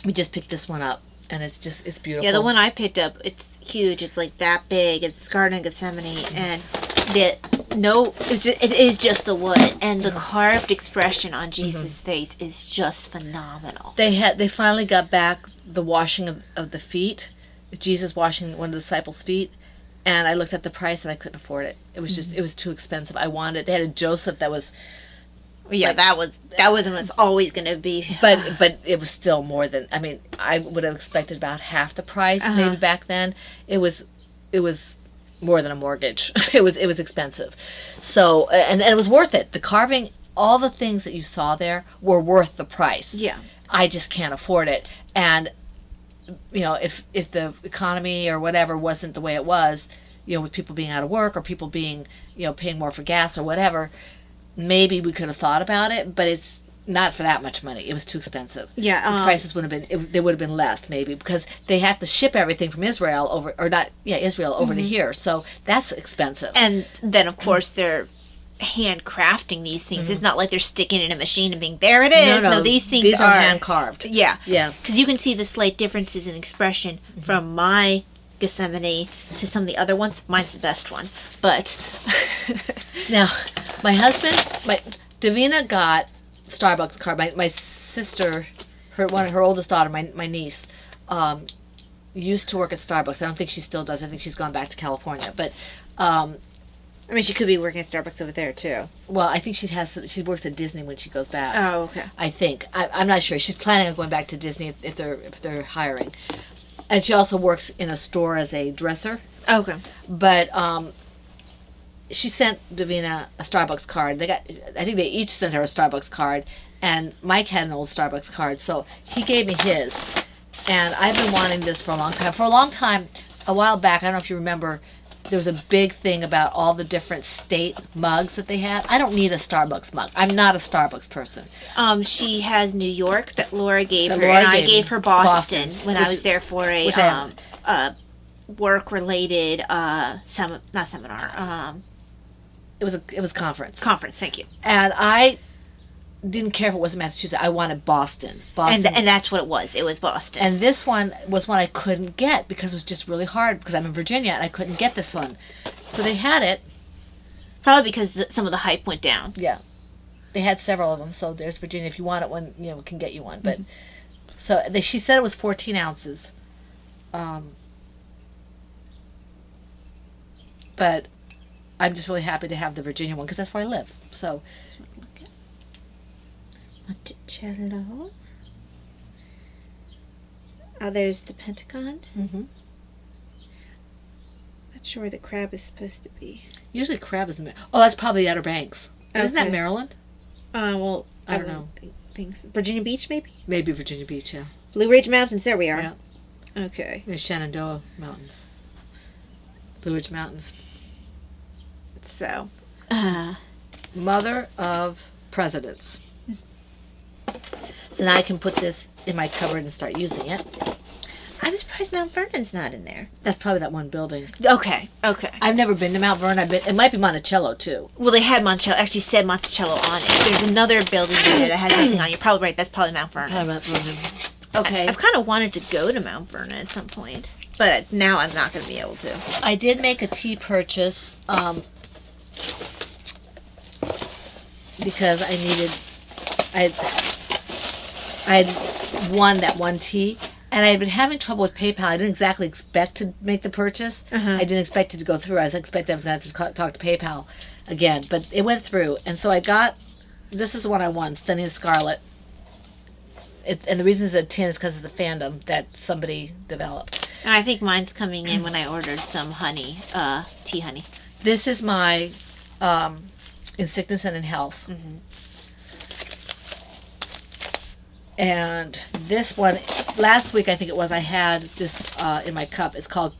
we just picked this one up, and it's beautiful. Yeah, the one I picked up, it's huge. It's like that big. It's Garden of Gethsemane, and it is just the wood, and the carved expression on Jesus' face is just phenomenal. They finally got back the washing of the feet, Jesus washing one of the disciples' feet. And I looked at the price and I couldn't afford it. It was it was too expensive. I wanted, they had a Joseph that was, yeah, that was what it's always going to be. but it was still more than, I mean, I would have expected about half the price maybe back then. It was more than a mortgage. It was expensive. So, and it was worth it. The carving, all the things that you saw there were worth the price. Yeah. I just can't afford it. And if the economy or whatever wasn't the way it was, with people being out of work or people being, paying more for gas or whatever, maybe we could have thought about it, but it's not for that much money. It was too expensive. Yeah. The prices would have been, they would have been less maybe, because they have to ship everything from Israel over to here. So that's expensive. And then, of course, they're handcrafting these things. It's not like they're sticking in a machine and being, there it is. No, these things are hand carved. Yeah. Yeah. Because you can see the slight differences in expression from my Gethsemane to some of the other ones. Mine's the best one. But now, my husband, Davina got Starbucks card. My sister, her oldest daughter, my niece, used to work at Starbucks. I don't think she still does. I think she's gone back to California. But I mean, she could be working at Starbucks over there too. well, I think she works at Disney when she goes back. Oh, okay. I think. I'm not sure. She's planning on going back to Disney if they're hiring. And she also works in a store as a dresser. Okay. But she sent Davina a Starbucks card. I think they each sent her a Starbucks card, and Mike had an old Starbucks card, so he gave me his. And I've been wanting this for a long time. For a long time, a while back, I don't know if you remember, there was a big thing about all the different state mugs that they had. I don't need a Starbucks mug. I'm not a Starbucks person. She has New York that Laura gave her, and I gave her Boston when I was there for a work-related not seminar. It was a conference. Conference. Thank you. And I didn't care if it was Massachusetts. I wanted Boston. And that's what it was. It was Boston. And this one was one I couldn't get because it was just really hard because I'm in Virginia and I couldn't get this one. So they had it. Probably because some of the hype went down. Yeah. They had several of them. So there's Virginia. If you want it, one, we can get you one. But so she said it was 14 ounces. But I'm just really happy to have the Virginia one because that's where I live. So. Monticello. Oh, there's the Pentagon. Mm-hmm. Not sure where the crab is supposed to be. Usually crab is in that's probably the Outer Banks. Isn't that Maryland? Well, I don't know. Think Virginia Beach, maybe? Maybe Virginia Beach, yeah. Blue Ridge Mountains, there we are. Yeah. Okay. There's Shenandoah Mountains. Blue Ridge Mountains. So. Mother of Presidents. So now I can put this in my cupboard and start using it. I'm surprised Mount Vernon's not in there. That's probably that one building. Okay. I've never been to Mount Vernon. It might be Monticello too. Well, they had Monticello. Actually, said Monticello on it. There's another building there that has nothing on it. You're probably right. That's probably Mount Vernon. Probably Mount Vernon. Okay. I've kind of wanted to go to Mount Vernon at some point, but now I'm not going to be able to. I did make a tea purchase because I had won that one tea, and I had been having trouble with PayPal. I didn't exactly expect to make the purchase. I didn't expect it to go through. I was expecting I was going to have to talk to PayPal again, but it went through. And so I got, this is the one I won, Stunning Scarlet. And the reason it's a tin is because it's a fandom that somebody developed. And I think mine's coming in when I ordered some honey, tea honey. This is my In Sickness and in Health. And this one, last week I think it was, I had this in my cup. It's called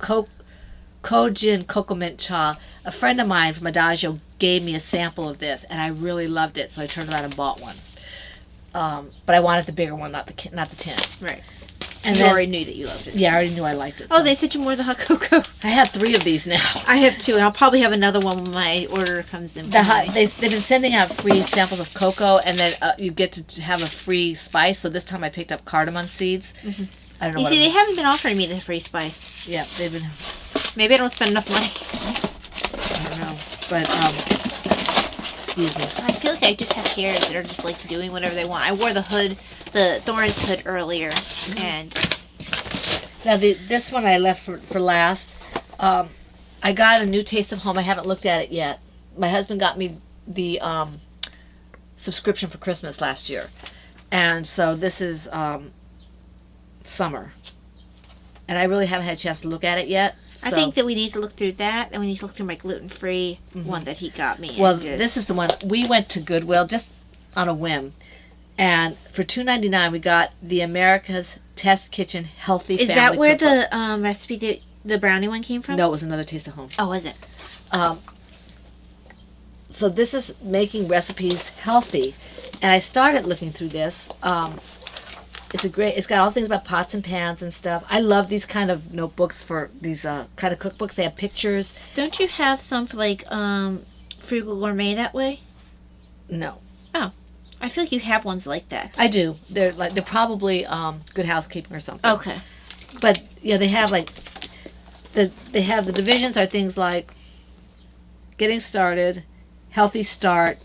Kojin Cocoa Mint Cha. A friend of mine from Adagio gave me a sample of this, and I really loved it, so I turned around and bought one. But I wanted the bigger one, not the tin. Right. And you then, already knew that you loved it. Yeah, I already knew I liked it. Oh, so. they sent you more of the hot cocoa. I have 3 of these now. I have 2, and I'll probably have another one when my order comes in. They've been sending out free samples of cocoa, and then you get to have a free spice. So this time I picked up cardamom seeds. I don't know. You see, they haven't been offering me the free spice. Yeah, they've been. Maybe I don't spend enough money. I don't know, but excuse me. I feel like I just have carrots that are just like doing whatever they want. I wore the hood, the Thorns hood earlier, and now this one I left for last. I got a new Taste of Home. I haven't looked at it yet. My husband got me the subscription for Christmas last year, and so this is summer, and I really haven't had a chance to look at it yet. I think that we need to look through that, and we need to look through my gluten-free one that he got me. Well, this is the one. We went to Goodwill just on a whim, and for $2.99 we got the America's Test Kitchen Healthy Family Is that where Cookbook. the recipe, the brownie one came from? No, it was another Taste of Home. Oh, was it? So this is making recipes healthy, and I started looking through this. It's got all things about pots and pans and stuff. I love these kind of notebooks for these kind of cookbooks. They have pictures. Don't you have some for like Frugal Gourmet that way? No. Oh, I feel like you have ones like that. I do. They're probably Good Housekeeping or something. Okay. But yeah, they have like they have the divisions are things like getting started, healthy start,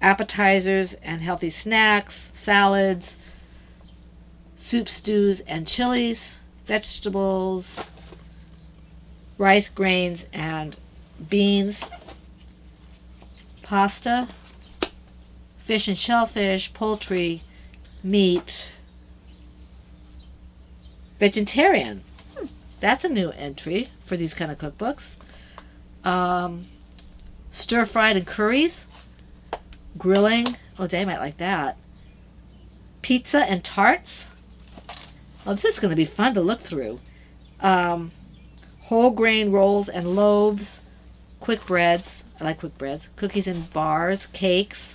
appetizers and healthy snacks, salads, soup, stews, and chilies, vegetables, rice, grains, and beans, pasta, fish and shellfish, poultry, meat, vegetarian. That's a new entry for these kind of cookbooks. Stir-fried and curries, grilling. Oh, they might like that. Pizza and tarts. Oh, this is going to be fun to look through. Whole grain rolls and loaves, quick breads. I like quick breads. Cookies and bars, cakes,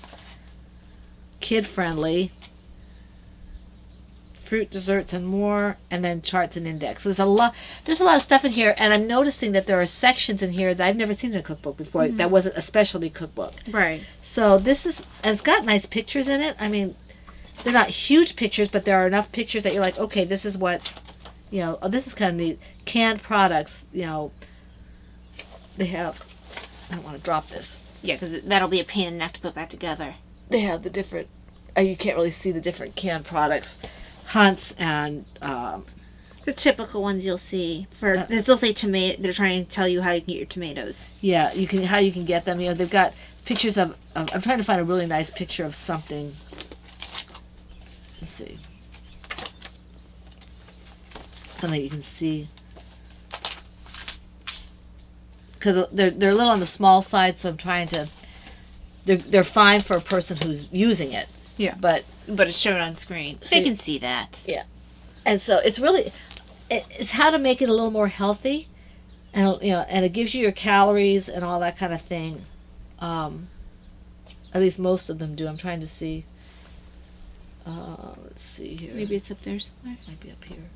kid-friendly, fruit, desserts, and more, and then charts and index. So there's a lot of stuff in here, and I'm noticing that there are sections in here that I've never seen in a cookbook before. That wasn't a specialty cookbook. Right. So this is, and it's got nice pictures in it. I mean, they're not huge pictures, but there are enough pictures that you're like, okay, this is what, oh, this is kind of neat. Canned products, they have, I don't want to drop this. Yeah, because that'll be a pain in the neck to put back together. They have the different, you can't really see the different canned products. Hunts and the typical ones you'll see for they'll say tomato. They're trying to tell you how you can get your tomatoes. Yeah, how you can get them. They've got pictures of. I'm trying to find a really nice picture of something. Let's see. Something you can see. Because they're a little on the small side, so I'm trying to. They're fine for a person who's using it. Yeah. But it's shown on screen. They can see that. Yeah. And so it's really, it's how to make it a little more healthy, and and it gives you your calories and all that kind of thing. At least most of them do. I'm trying to see. Let's see here. Maybe it's up there somewhere. Might be up here.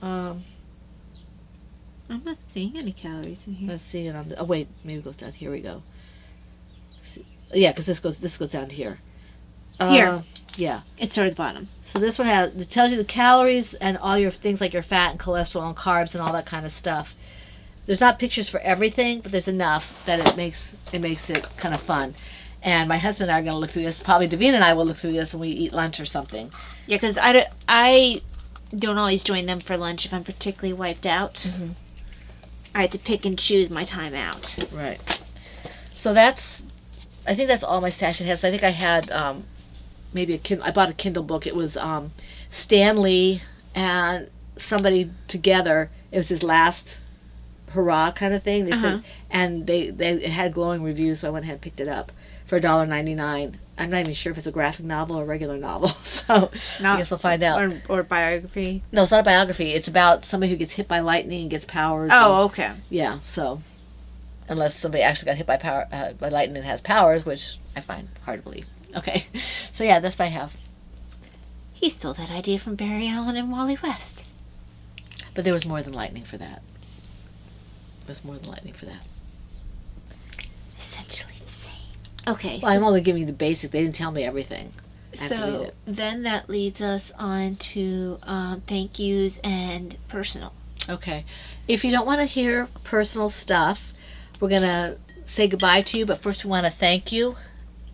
Um, I'm not seeing any calories in here. let's see it on the. Oh wait, maybe it goes down. Here we go. Yeah, because this goes down to here. Here. Yeah. It's toward the bottom. So this one it tells you the calories and all your things like your fat and cholesterol and carbs and all that kind of stuff. There's not pictures for everything, but there's enough that it makes it kind of fun. And my husband and I are going to look through this. Probably Davina and I will look through this when we eat lunch or something. Yeah, because I don't always join them for lunch if I'm particularly wiped out. Mm-hmm. I had to pick and choose my time out. Right. So I think that's all my stash it has. But I think I had maybe I bought a Kindle book. It was Stan Lee and somebody together. It was his last hurrah kind of thing. They said, and it had glowing reviews, so I went ahead and picked it up for $1.99. I'm not even sure if it's a graphic novel or a regular novel, so I guess we'll find out. Or biography. No, it's not a biography. It's about somebody who gets hit by lightning and gets powers. Oh, okay. Yeah, so unless somebody actually got hit by lightning and has powers, which I find hard to believe. Okay, so yeah, that's what I have. He stole that idea from Barry Allen and Wally West. But there was more than lightning for that. Essentially the same. Okay. Well, I'm only giving you the basic. They didn't tell me everything. I have to read So it. then that leads us on to thank yous and personal. Okay. If you don't want to hear personal stuff, we're going to say goodbye to you. But first we want to thank you.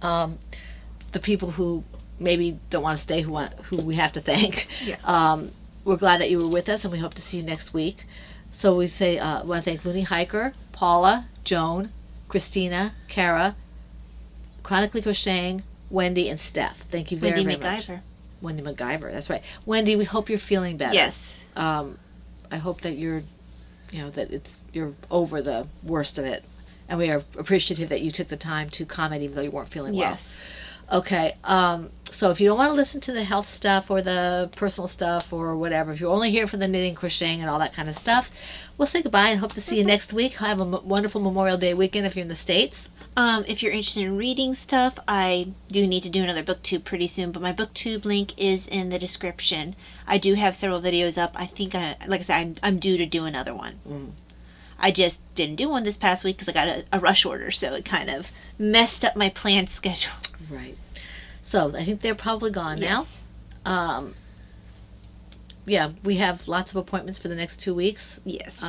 The people who maybe don't want to stay, who we have to thank. Yeah. We're glad that you were with us, and we hope to see you next week. So we say we want to thank Looney Hiker, Paula, Joan, Christina, Kara, Chronically Crocheting, Wendy, and Steph. Thank you very, very much. Wendy MacGyver. That's right. Wendy, we hope you're feeling better. Yes. I hope that you're over the worst of it, and we are appreciative that you took the time to comment even though you weren't feeling well. Yes. Okay. So if you don't want to listen to the health stuff or the personal stuff or whatever, if you're only here for the knitting, crocheting, and all that kind of stuff, we'll say goodbye and hope to see you next week. Have a wonderful Memorial Day weekend if you're in the States. If you're interested in reading stuff, I do need to do another booktube pretty soon, but my booktube link is in the description. I do have several videos up. I think, like I said, I'm due to do another one. Mm. I just didn't do one this past week because I got a rush order, so it kind of messed up my planned schedule. Right. So I think they're probably gone Yes. now. Yeah, we have lots of appointments for the next 2 weeks. Yes.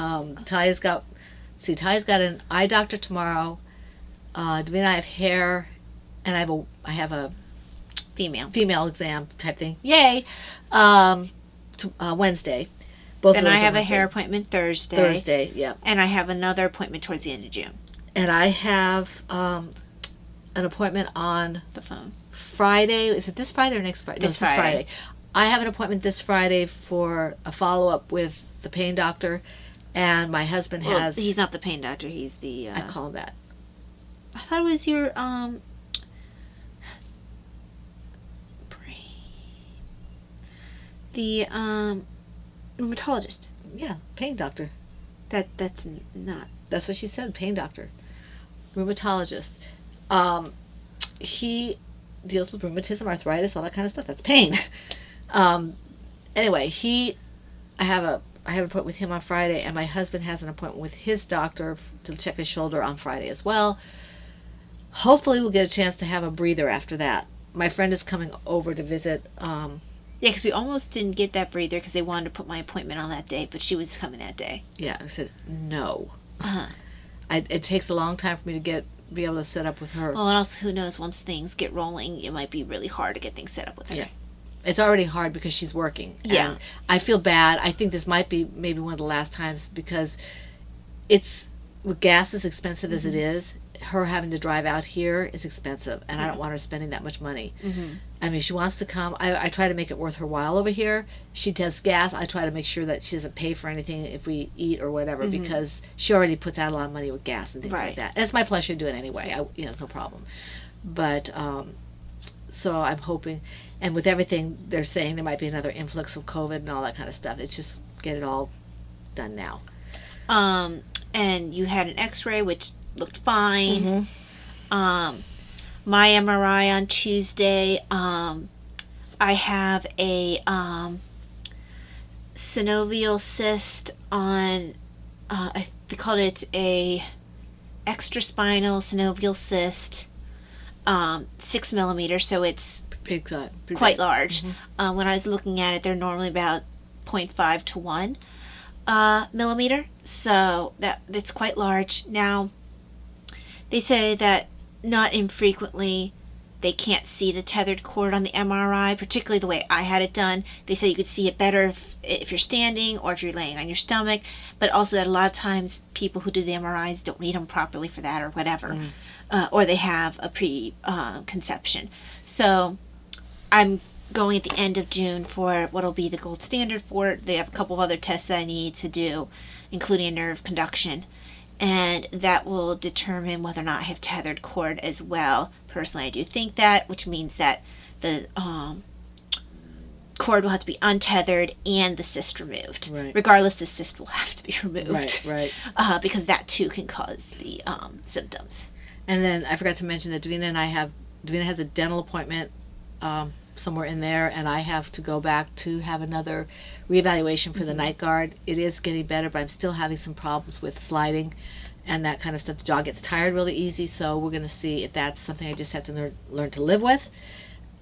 Ty's got an eye doctor tomorrow. Davina and I have hair, and I have a female exam type thing. Yay! Wednesday. Both and of I those have are a hair Wednesday. appointment Thursday. Thursday, yeah. And I have another appointment towards the end of June. And I have an appointment on The phone. Friday. Is it this Friday or next Friday? This Friday. I have an appointment this Friday for a follow-up with the pain doctor, and my husband Well, has... he's not the pain doctor. He's the... I call him that. I thought it was your, the, rheumatologist. Yeah, pain doctor. That's not... That's what she said, pain doctor. Rheumatologist. He deals with rheumatism, arthritis, all that kind of stuff. That's pain. Anyway, I have an appointment with him on Friday, and my husband has an appointment with his doctor to check his shoulder on Friday as well. Hopefully we'll get a chance to have a breather after that. My friend is coming over to visit. Yeah, because we almost didn't get that breather because they wanted to put my appointment on that day, but she was coming that day. Yeah, I said no. Uh-huh. It takes a long time for me to be able to set up with her. Well, and also, who knows, once things get rolling, it might be really hard to get things set up with her. Yeah. It's already hard because she's working. Yeah. And I feel bad. I think this might be maybe one of the last times because it's, with gas as expensive as it is, her having to drive out here is expensive, and I don't want her spending that much money. Mm-hmm. I mean, she wants to come. I try to make it worth her while over here. She does gas. I try to make sure that she doesn't pay for anything if we eat or whatever, because she already puts out a lot of money with gas and things like that. And it's my pleasure to do it anyway. It's no problem. But so I'm hoping, and with everything they're saying, there might be another influx of COVID and all that kind of stuff. It's just get it all done now. And you had an X-ray, which looked fine. My MRI on Tuesday, I have a synovial cyst on, they called it a extraspinal synovial cyst, 6 millimeters, so it's Big size. quite large. When I was looking at it, they're normally about 0.5 to 1 millimeter, so that's quite large. Now, they say that not infrequently they can't see the tethered cord on the MRI, particularly the way I had it done. They say you could see it better if you're standing or if you're laying on your stomach, but also that a lot of times people who do the MRIs don't read them properly for that or whatever, or they have a preconception. So I'm going at the end of June for what'll be the gold standard for it. They have a couple of other tests that I need to do, including a nerve conduction, and that will determine whether or not I have tethered cord as well. Personally, I do think that, which means that the cord will have to be untethered and the cyst removed. Right. Regardless, the cyst will have to be removed. Right. Because that too can cause the symptoms. And then I forgot to mention that Davina has a dental appointment somewhere in there, and I have to go back to have another reevaluation for the night guard. It is getting better, but I'm still having some problems with sliding and that kind of stuff. The jaw gets tired really easy, so we're going to see if that's something I just have to learn to live with,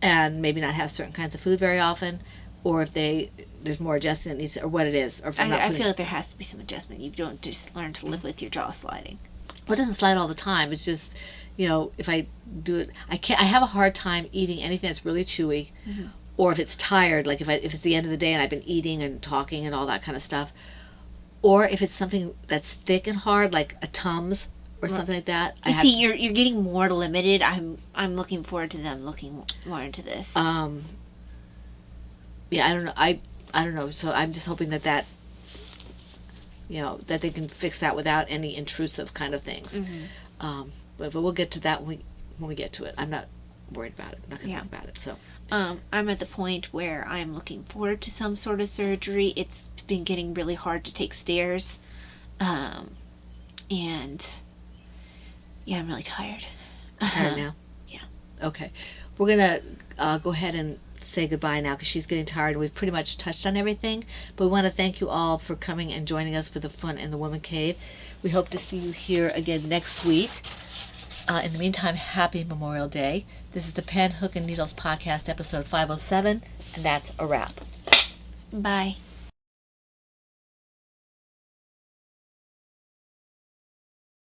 and maybe not have certain kinds of food very often, or if there's more adjusting that needs to, or what it is. Or if I feel like there has to be some adjustment. You don't just learn to live with your jaw sliding. Well, it doesn't slide all the time. It's just, if I do it, I have a hard time eating anything that's really chewy, or if it's tired, like if it's the end of the day and I've been eating and talking and all that kind of stuff, or if it's something that's thick and hard, like a Tums or something like that. You're getting more limited. I'm looking forward to them looking more into this. Yeah, I don't know. I don't know. So I'm just hoping that that they can fix that without any intrusive kind of things. But we'll get to that when we get to it. I'm not worried about it. I'm not going to think about it. So I'm at the point where I'm looking forward to some sort of surgery. It's been getting really hard to take stairs, and I'm really tired. Tired now? Yeah. Okay. We're going to go ahead and say goodbye now because she's getting tired. We've pretty much touched on everything, but we want to thank you all for coming and joining us for the fun in the Woman Cave. We hope to see you here again next week. In the meantime, happy Memorial Day. This is the Pen, Hook, and Needles podcast, episode 507, and that's a wrap. Bye.